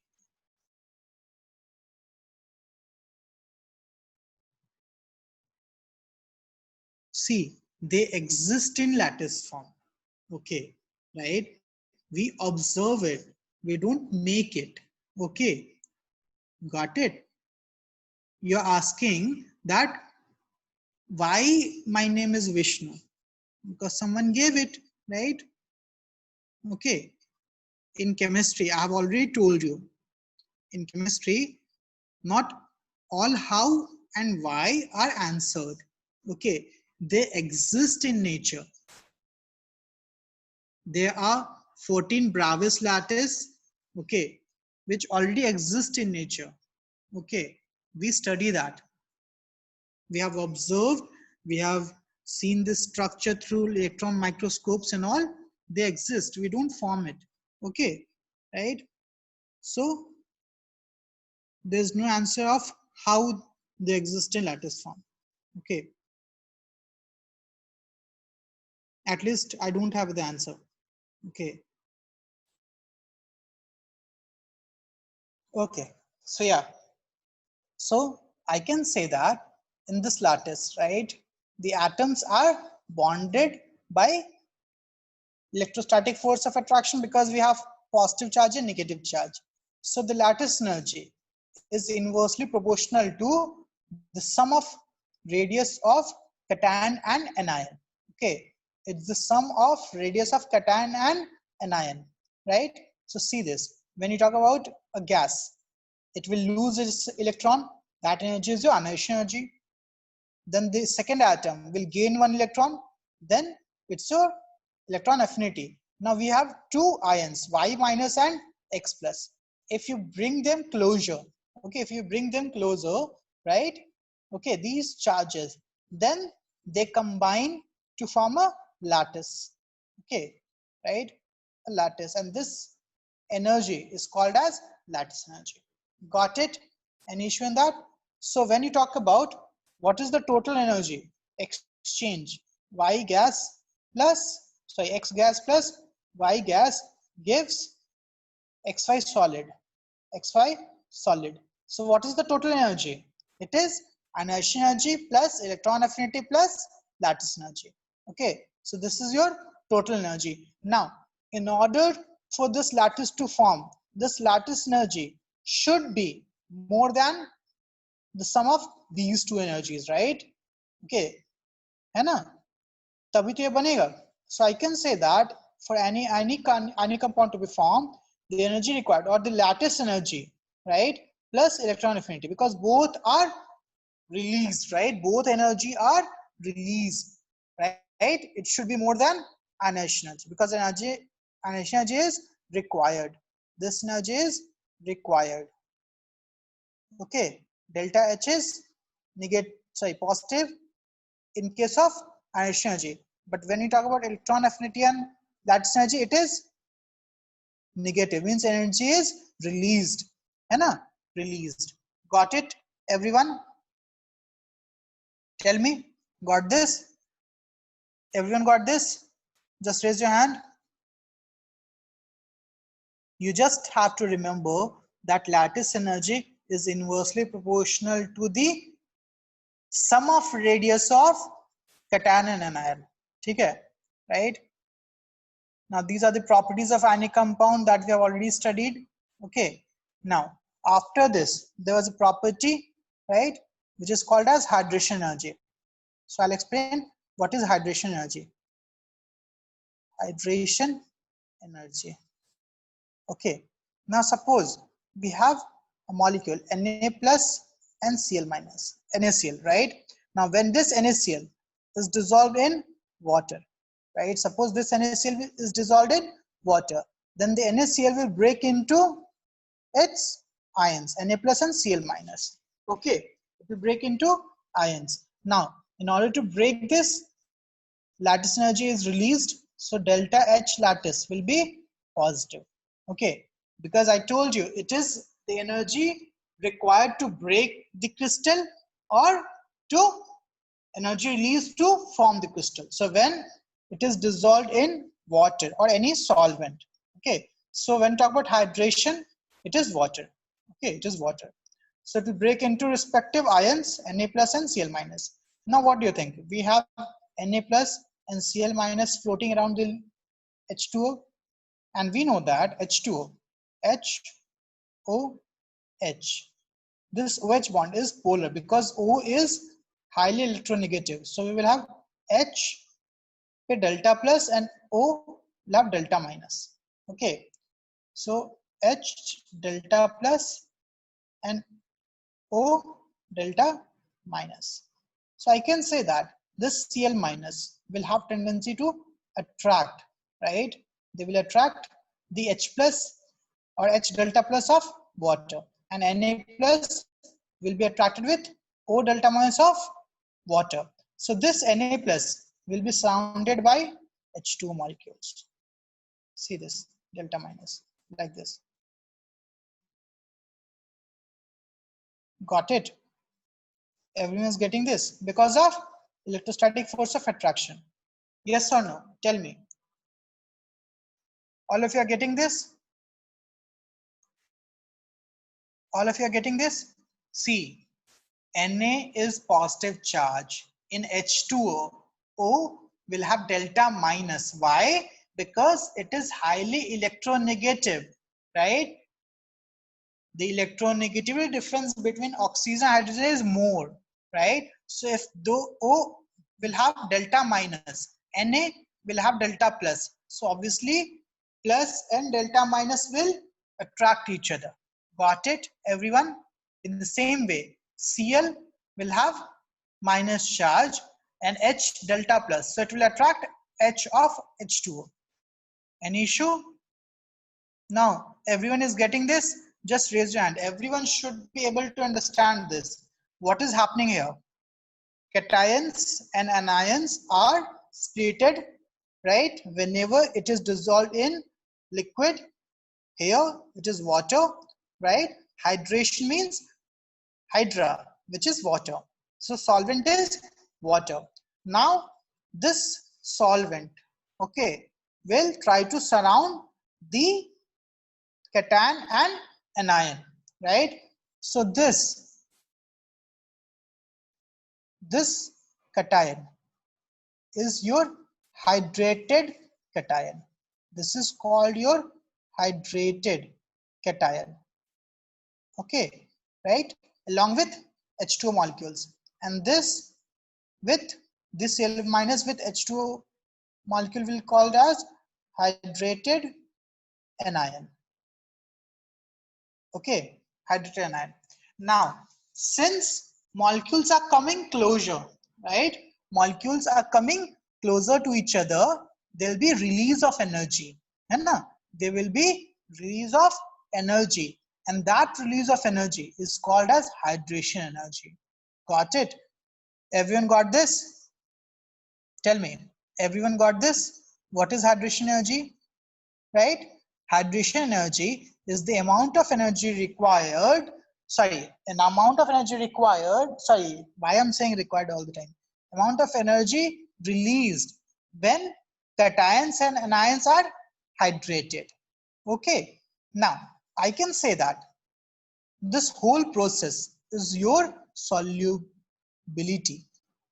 see, they exist in lattice form. Okay, right? We observe it, we don't make it. Okay, got it? You're asking that why my name is Vishnu? Because someone gave it, right? Okay, in chemistry, I have already told you, in chemistry, not all how and why are answered. Okay, they exist in nature. there are 14 Bravais lattice, okay, which already exist in nature. Okay, we study that. We have observed, we have seen this structure through electron microscopes and all. They exist, we don't form it. Okay, right? So there's no answer of how they exist in lattice form. Okay, at least I don't have the answer. Okay, okay, so yeah, so I can say that in this lattice, right, the atoms are bonded by electrostatic force of attraction because we have positive charge and negative charge. So the lattice energy is inversely proportional to the sum of radius of cation and anion. Okay, it's the sum of radius of cation and anion, right? So see this, when you talk about a gas, it will lose its electron. That energy is your annihilation energy. Then the second atom will gain one electron, then it's your electron affinity. Now we have two ions, Y minus and X plus. If you bring them closer, okay, if you bring them closer, right, okay, these charges, then they combine to form a lattice, okay, right, a lattice, and this energy is called as lattice energy. Got it? Any issue in that? So when you talk about what is the total energy exchange, Y gas plus, sorry, X gas plus Y gas gives XY solid, XY solid. So what is the total energy? It is annihilation energy plus electron affinity plus lattice energy. Okay, so this is your total energy. Now, in order for this lattice to form, this lattice energy should be more than the sum of these two energies, right? Okay, है ना? तभी तो ये बनेगा. So I can say that for any compound to be formed, the energy required or the lattice energy, right, plus electron affinity, because both are released, right? Both energy are released, right? It should be more than annihilation energy because annihilation energy is required. This energy is required. Okay, delta H is negative, sorry, positive in case of annihilation energy. But when you talk about electron affinity and lattice energy, it is negative, means energy is released. है ना? Released. Got it, everyone? Tell me, got this? Everyone got this? Just raise your hand. You just have to remember that lattice energy is inversely proportional to the sum of radius of cation and anion. Okay, right? Now these are the properties of any compound that we have already studied. Okay, now after this there was a property, right, which is called as hydration energy. So I'll explain what is hydration energy. Hydration energy. Okay, now suppose we have a molecule Na plus and Cl minus, NaCl, right? Now when this NaCl is dissolved in water, right? Suppose this NaCl is dissolved in water, then the NaCl will break into its ions, Na plus and Cl minus. Okay, it will break into ions. Now, in order to break this, lattice energy is released, so delta H lattice will be positive. Okay, because I told you it is the energy required to break the crystal or to energy released to form the crystal. So when it is dissolved in water or any solvent. Okay, so when talk about hydration, it is water. Okay, it is water. So it will break into respective ions, Na plus and Cl minus. Now what do you think? We have Na plus and Cl minus floating around the H2O, and we know that H2O, HOH, this OH bond is polar because O is highly electronegative. So we will have H delta plus and O will have delta minus. Okay, so H delta plus and O delta minus. So I can say that this Cl minus will have tendency to attract, right? They will attract the H plus or H delta plus of water, and Na plus will be attracted with O delta minus of water. So this Na plus will be surrounded by H2 molecules. See this delta minus like this. Got it? Everyone is getting this because of electrostatic force of attraction. Yes or no? Tell me. All of you are getting this? All of you are getting this? See, Na is positive charge. In H2O, O will have delta minus. Why? Because it is highly electronegative, right? The electronegativity difference between oxygen and hydrogen is more, right? So if though O will have delta minus, Na will have delta plus. So obviously plus and delta minus will attract each other. Got it, everyone? In the same way, Cl will have minus charge and H delta plus. So it will attract H of H2O. Any issue? Now, everyone is getting this? Just raise your hand. Everyone should be able to understand this. What is happening here? Cations and anions are splitted, right? Whenever it is dissolved in liquid, here it is water, right? Hydration means hydra, which is water. So solvent is water. Now, this solvent, okay, will try to surround the cation and anion, right? So this cation is your hydrated cation. This is called your hydrated cation, okay, right? Along with H2O molecules, and this with this Cl minus with H2O molecule will called as hydrated anion. Okay, hydrated anion. Now, since molecules are coming closer, right? Molecules are coming closer to each other, there will be release of energy. Right? There will be release of energy, and that release of energy is called as hydration energy. Got it? Everyone got this? Tell me, everyone got this? What is hydration energy? Right? Hydration energy is the amount of energy required, an amount of energy required, why I'm saying required all the time. Amount of energy released when cations and anions are hydrated. Okay, now I can say that this whole process is your solubility.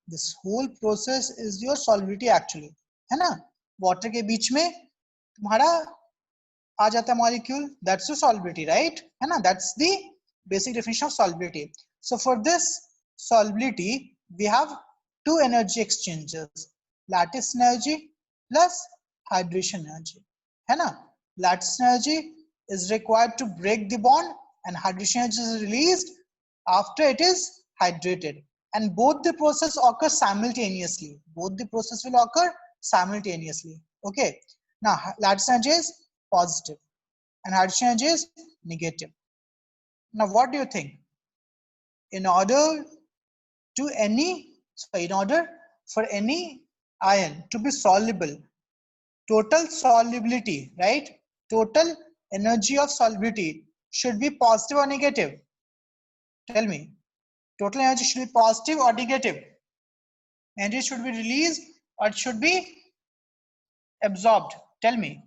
This whole process is your solubility actually, है ना? Water के बीच में तुम्हारा आ जाता है molecule, that's your solubility, right? है ना? That's the basic definition of solubility. So for this solubility, we have two energy exchanges, lattice energy plus hydration energy, है ना? Lattice energy is required to break the bond, and hydration energy is released after it is hydrated, and both the process occur simultaneously. Both the process will occur simultaneously. Okay, now lattice energy is positive and hydration energy is negative. Now what do you think? In order for any ion to be soluble, total solubility, right? Total energy of solubility should be positive or negative? Tell me. Total energy should be positive or negative? Energy should be released or it should be absorbed? Tell me.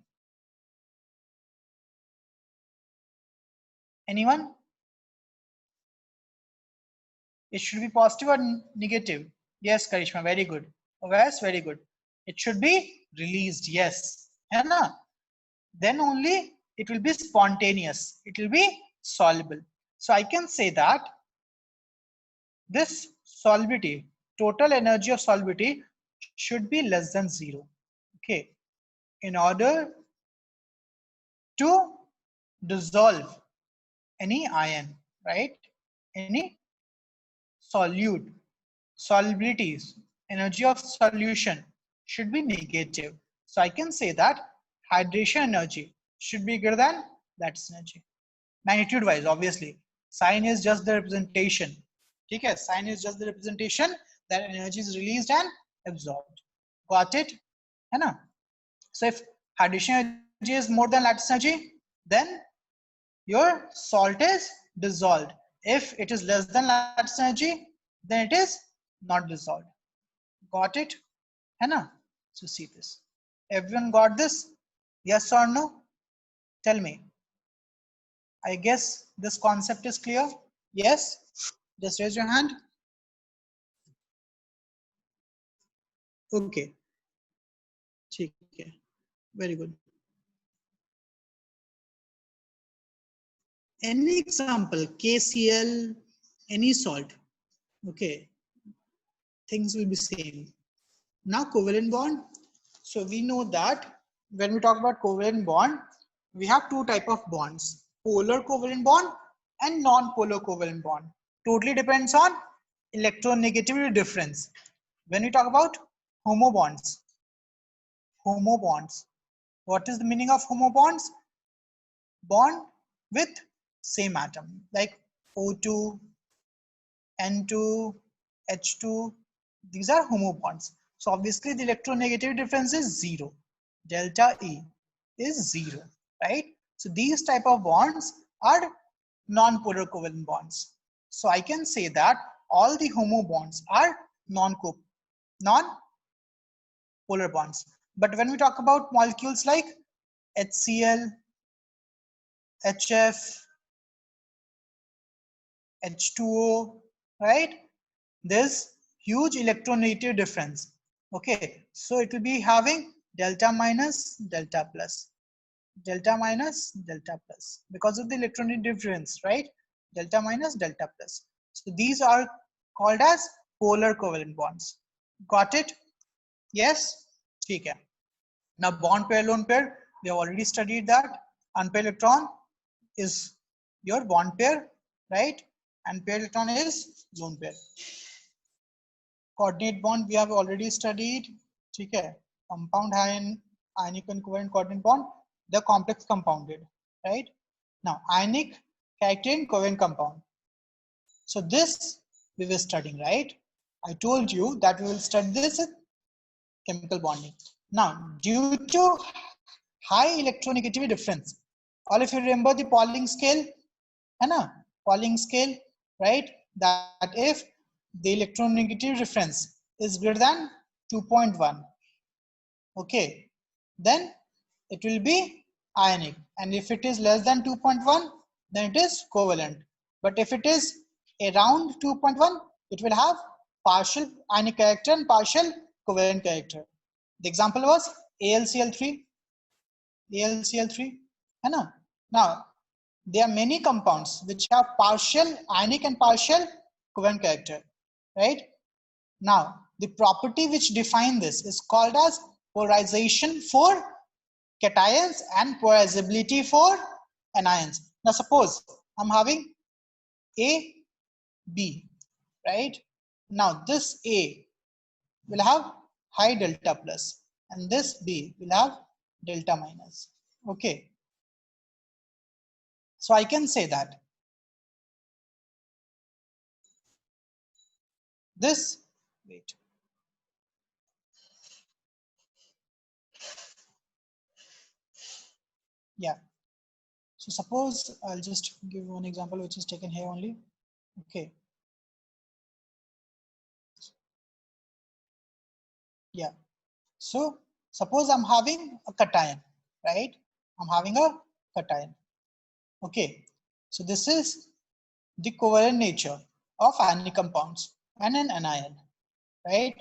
Anyone? It should be positive or negative? Yes, Karishma, very good. Yes, very good. It should be released, yes. Then only it will be spontaneous. It will be soluble. So I can say that this solubility, total energy of solubility should be less than 0. Okay. In order to dissolve any ion, right? Any solute, solubilities, energy of solution should be negative. So I can say that hydration energy should be greater than lattice energy. Magnitude wise, obviously. Sign is just the representation. Okay, sign is just the representation that energy is released and absorbed. Got it? है ना? So if hydration energy is more than lattice energy, then your salt is dissolved. If it is less than lattice energy, then it is not dissolved. Got it? है ना? So see this. Everyone got this? Yes or no? Tell me. I guess this concept is clear. Yes? Just raise your hand. Okay. Okay. Very good. Any example, KCl, any salt. Okay. Things will be same. Now covalent bond. So we know that when we talk about covalent bond, we have two type of bonds, polar covalent bond and non-polar covalent bond. Totally depends on electronegativity difference. When we talk about homo bonds, what is the meaning of homo bonds? Bond with same atom, like O2, N2, H2, these are homo bonds. So obviously the electronegativity difference is 0. Delta E is 0, right? So these type of bonds are non-polar covalent bonds. So I can say that all the homo bonds are non-polar bonds. But when we talk about molecules like HCl, HF, H2O, right? There's huge electronegativity difference. Okay, so it will be having delta minus, delta plus, delta minus, delta plus because of the electronegativity difference, right? Delta minus, delta plus. So these are called as polar covalent bonds. Got it? Yes? Okay. Now bond pair, lone pair, we have already studied that. Unpaired electron is your bond pair, right? And paired electron is lone pair. Coordinate bond we have already studied. Okay. Compound ionic and covalent coordinate bond, the complex compounded, right? Now ionic character in covalent compound. So this we were studying, right? I told you that we will study this chemical bonding. Now due to high electronegativity difference, all if you remember the Pauling scale, Pauling scale, right? That if the electronegativity difference is greater than 2.1, okay, then it will be ionic, and if it is less than 2.1, then it is covalent. But if it is around 2.1, it will have partial ionic character and partial covalent character. The example was AlCl3, है ना? Now there are many compounds which have partial ionic and partial covalent character, right? Now the property which define this is called as polarization for cations and polarizability for anions. Now suppose I'm having A, B, right? Now this A will have high delta plus and this B will have delta minus. Okay. So I can say that this, wait. Yeah. So suppose I'll just give one example which is taken here only. Okay. Yeah. So suppose I'm having a cation, right? I'm having a cation. Okay. So this is the covalent nature of ionic compounds and an anion, right?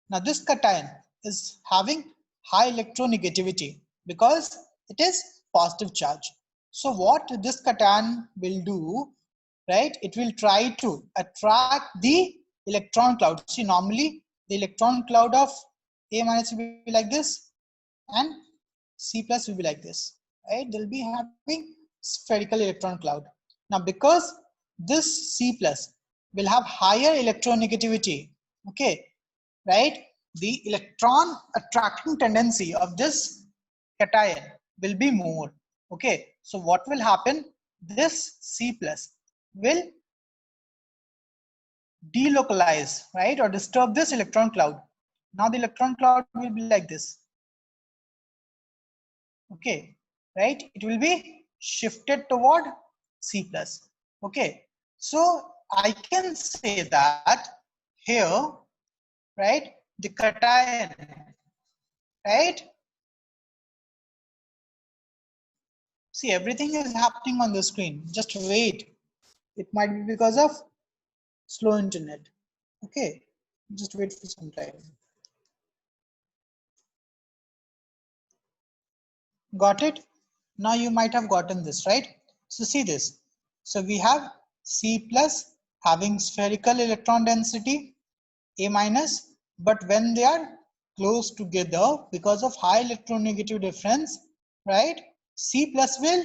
Now this cation is having high electronegativity because it is positive charge. So what this cation will do, right? It will try to attract the electron cloud. See, normally the electron cloud of A minus will be like this and C plus will be like this, right? They'll be having spherical electron cloud. Now because this C plus will have higher electronegativity, okay, right? The electron attracting tendency of this cation will be more. Okay, so what will happen? This C plus will delocalize, right, or disturb this electron cloud. Now the electron cloud will be like this. Okay, right, it will be shifted toward C plus. Okay, so I can say that here, right, the cation, right, see, everything is happening on the screen. Just wait. It might be because of slow internet. Okay, just wait for some time. Got it? Now you might have gotten this, right? So see this. So we have C plus having spherical electron density, A minus, but when they are close together because of high electronegative difference, right? C plus will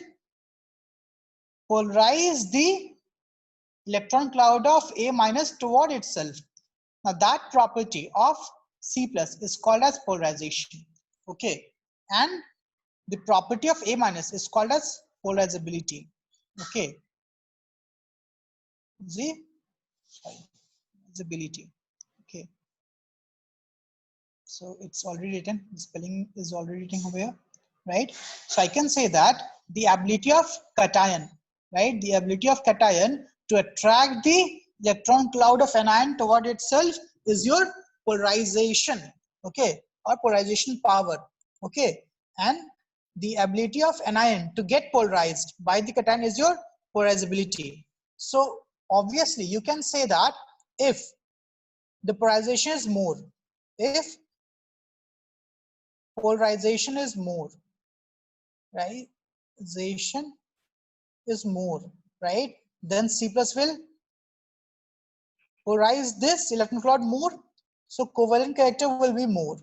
polarize the electron cloud of A minus toward itself. Now that property of C plus is called as polarization. Okay, and the property of A minus is called as polarizability. Okay, polarizability. Okay, so it's already written. The spelling is already written over here, right? So I can say that the ability of cation, right? The ability of cation to attract the electron cloud of anion toward itself is your polarization. Okay, or polarization power. Okay, and the ability of anion to get polarized by the cation is your polarizability. So obviously you can say that if the polarization is more, if polarization is more, right, polarization is more, right, then C plus will polarize this electron cloud more, so covalent character will be more.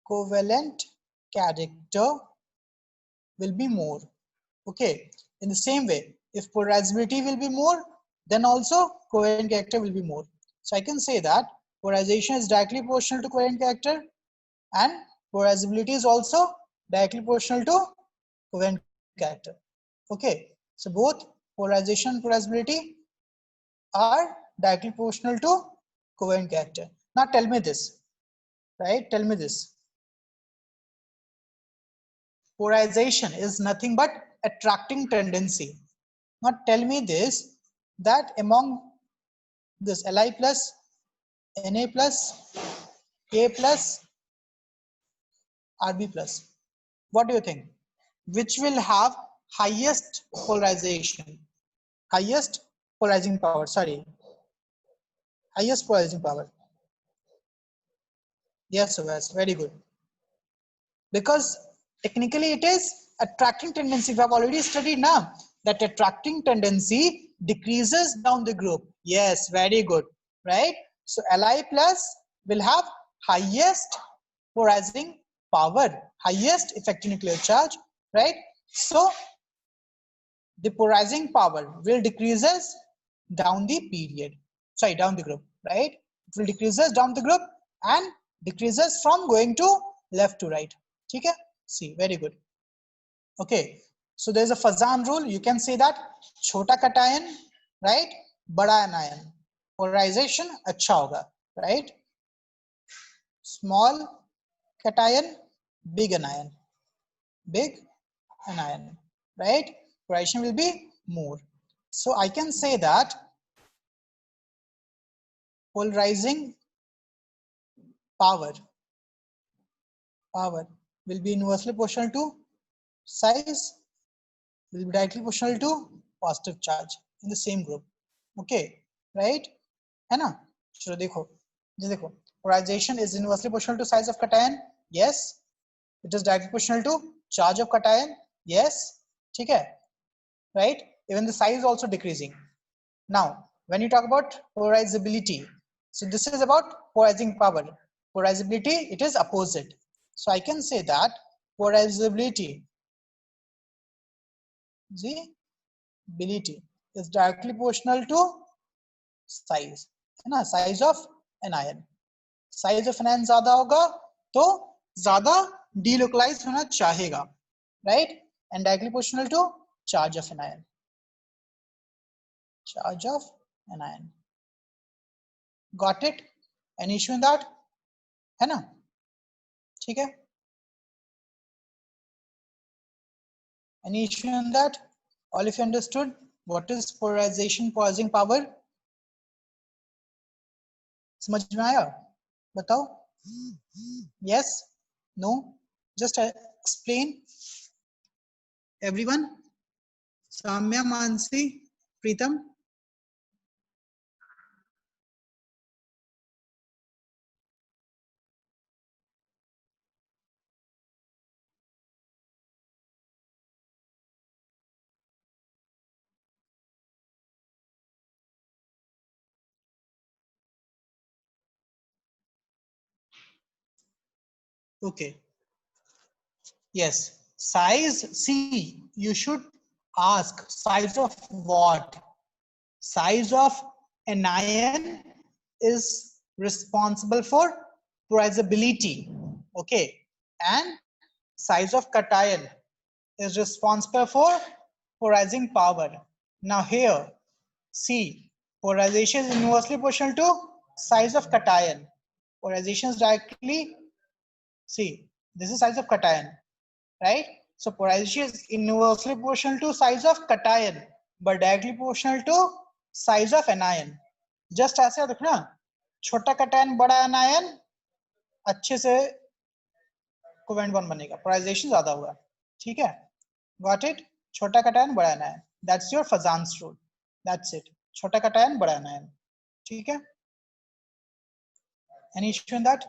Covalent character will be more. Okay, in the same way, if polarizability will be more, then also covalent character will be more. So I can say that polarization is directly proportional to covalent character and polarizability is also directly proportional to covalent character. Okay, so both polarization and polarizability are directly proportional to covalent character. Now tell me this, right? Tell me this. Polarization is nothing but attracting tendency. Now tell me this, that among this Li plus, Na plus, K plus, Rb plus, what do you think? Which will have highest polarization? Highest polarizing power, sorry. Highest polarizing power. Yes, Subhas, very good. Because technically it is attracting tendency. We have already studied now that attracting tendency decreases down the group. Yes, very good, right? So Li plus will have highest polarizing power, highest effective nuclear charge, right? So the polarizing power will decreases down the period, sorry, down the group, right? It will decreases down the group and decreases from going to left to right. Okay, see, very good. Okay, so there's a Fazan rule. You can say that chota cation, right, bada anion, polarization अच्छा होगा, right? Small cation, big anion, right? Polarization will be more. So I can say that polarizing power will be inversely proportional to size, will be directly proportional to positive charge in the same group. Okay, right? है ना? चलो देखो, ये देखो, polarization is inversely proportional to size of cation. Yes. It is directly proportional to charge of cation. Yes. ठीक है? Right? Even the size is also decreasing. Now, when you talk about polarizability, so this is about polarizing power. Polarizability, it is opposite. So I can say that polarizability is directly proportional to size, है ना? Size of anion. Size of anion ज़्यादा होगा तो ज़्यादा delocalize होना चाहेगा, right? And directly proportional to charge of an ion. Charge of an ion. Got it? Any issue in that? है ना? ठीक है? Any issue in that? All of you understood what is polarization, polarizing power? समझ में आया? बताओ? Yes? No? Just explain. Everyone? Samya, Mansi, Pritam? Okay. Yes. Size, see, you should ask size of what? Size of an ion is responsible for polarizability. Okay. And size of cation is responsible for polarizing power. Now here, see, polarization is inversely proportional to size of cation. Polarization is directly, see, this is size of cation, right? So polarization is inversely proportional to size of cation, but directly proportional to size of anion. Just ऐसे देखना, छोटा cation बड़ा anion अच्छे से covalent bond बनेगा, polarization ज्यादा होगा, ठीक है? Got it? छोटा cation बड़ा anion. That's your Fazan's rule. That's it. छोटा cation बड़ा anion. ठीक है? Any issue in that?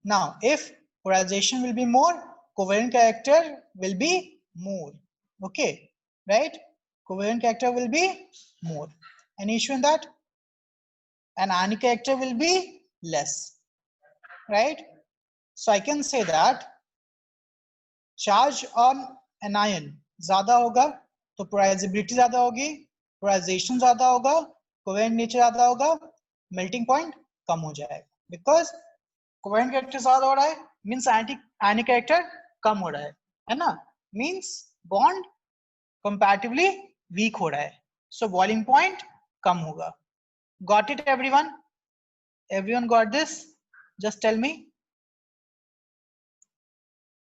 Now, if polarization will be more, covalent character will be more. Okay, right? Covalent character will be more. Any issue in that? And ionic character will be less, right? So I can say that charge on an ion ज़्यादा होगा तो polarizability ज़्यादा होगी, polarization ज़्यादा होगा, covalent nature ज़्यादा होगा, melting point कम हो जाएगा, because covalent character ज़्यादा हो रहा है means ionic character कम हो रहा है ना? Means bond comparatively weak हो रहा है, so boiling point कम होगा. Got it everyone? Everyone got this? Just tell me.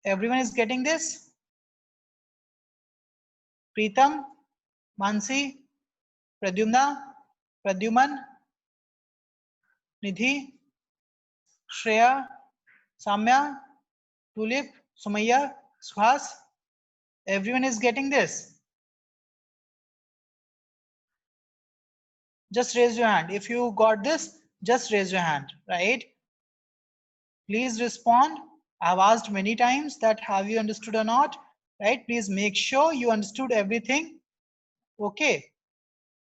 Everyone is getting this? Pritam, Mansi, Pradyumna, Pradyuman, Nidhi, Shreya, Samya, Tulip, Sumaya, Suhas. Everyone is getting this? Just raise your hand. If you got this, just raise your hand, right? Please respond. I've asked many times that have you understood or not, right? Please make sure you understood everything. Okay.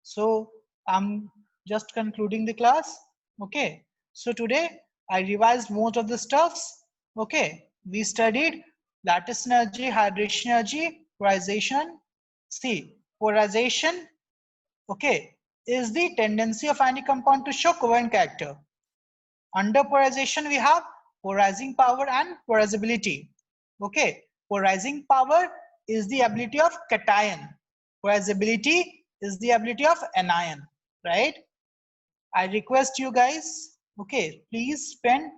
So I'm just concluding the class. Okay. So today I revised most of the stuffs. Okay. We studied lattice energy, hydration energy, polarization. See, polarization, okay, is the tendency of any compound to show covalent character. Under polarization, we have polarizing power and polarizability. Okay, polarizing power is the ability of cation. Polarizability is the ability of anion, right? I request you guys, okay, please spend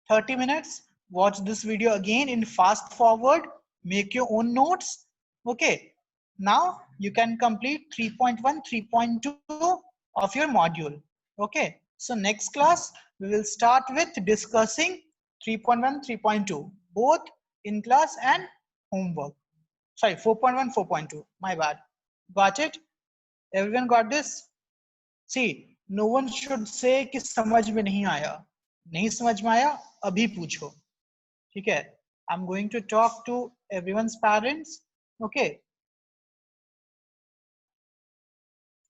30 minutes, watch this video again in fast forward, make your own notes. Okay, now you can complete 3.1, 3.2 of your module. Okay, so next class, we will start with discussing 3.1, 3.2, both in class and homework. Sorry, 4.1, 4.2, my bad. Got it? Everyone got this? See, no one should say कि समझ में नहीं आया. नहीं समझ में आया, अभी पूछो. ठीक है? I'm going to talk to everyone's parents. Okay.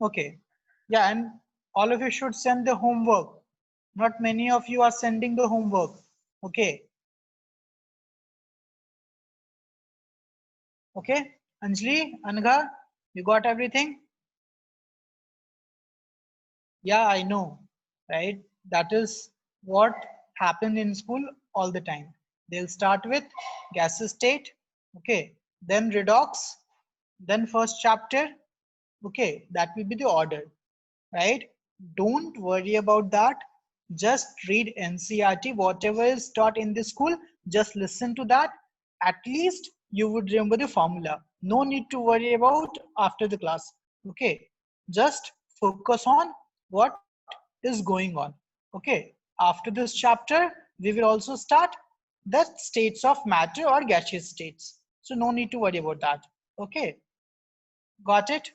Okay. Yeah, and all of you should send the homework. Not many of you are sending the homework. Okay. Okay. Anjali, Anga, you got everything? Yeah, I know, right? That is what happened in school all the time. They'll start with gaseous state, okay, then redox, then first chapter, okay, that will be the order, right? Don't worry about that. Just read NCERT, whatever is taught in the school, just listen to that. At least you would remember the formula. No need to worry about after the class, okay? Just focus on what is going on, okay? After this chapter, we will also start the states of matter or gaseous states. So no need to worry about that, okay? Got it?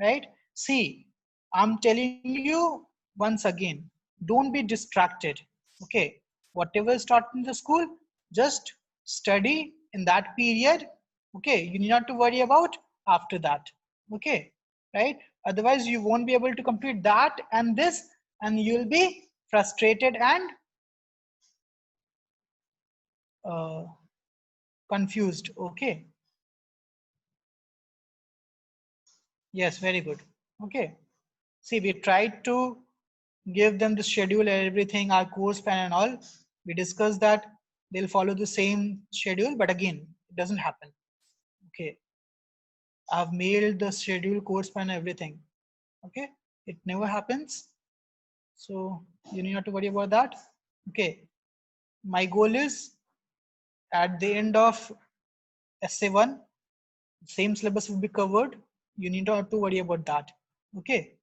Right? See, I'm telling you once again, don't be distracted. Okay, whatever is taught in the school, just study in that period. Okay, you need not to worry about after that. Okay, right? Otherwise, you won't be able to complete that and this, and you'll be frustrated and uh, confused. Okay, yes, very good. Okay. See, we tried to give them the schedule and everything, our course plan and all. We discussed that they'll follow the same schedule, but again, it doesn't happen. Okay. I've mailed the schedule, course plan, everything. Okay. It never happens. So you need not to worry about that. Okay. My goal is at the end of SA1, same syllabus will be covered. You need not to worry about that. Okay.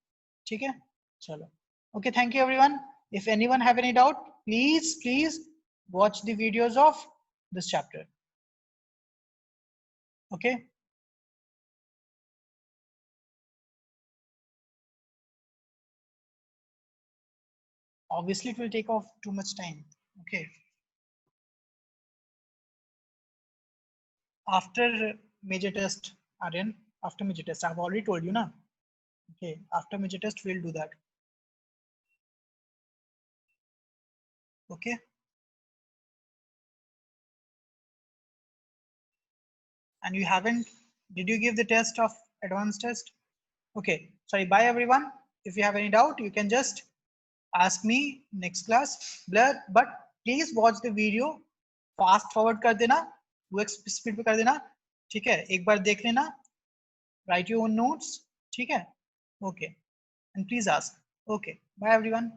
ठीक है? चलो. Okay, thank you everyone. If anyone have any doubt, please watch the videos of this chapter. Okay. Obviously, it will take off too much time. Okay. After major test, Aryan, after major test, I've already told you, na? Okay. After major test, we'll do that. Okay. And you haven't, did you give the test of advanced test? Okay. Sorry. Bye everyone. If you have any doubt, you can just ask me next class. But please watch the video. Fast forward कर देना, वो speed पे कर देना, ठीक है? एक बार देख लेना, राइट योर ओन नोट्स, ठीक है? Okay, and please ask. Okay, bye everyone.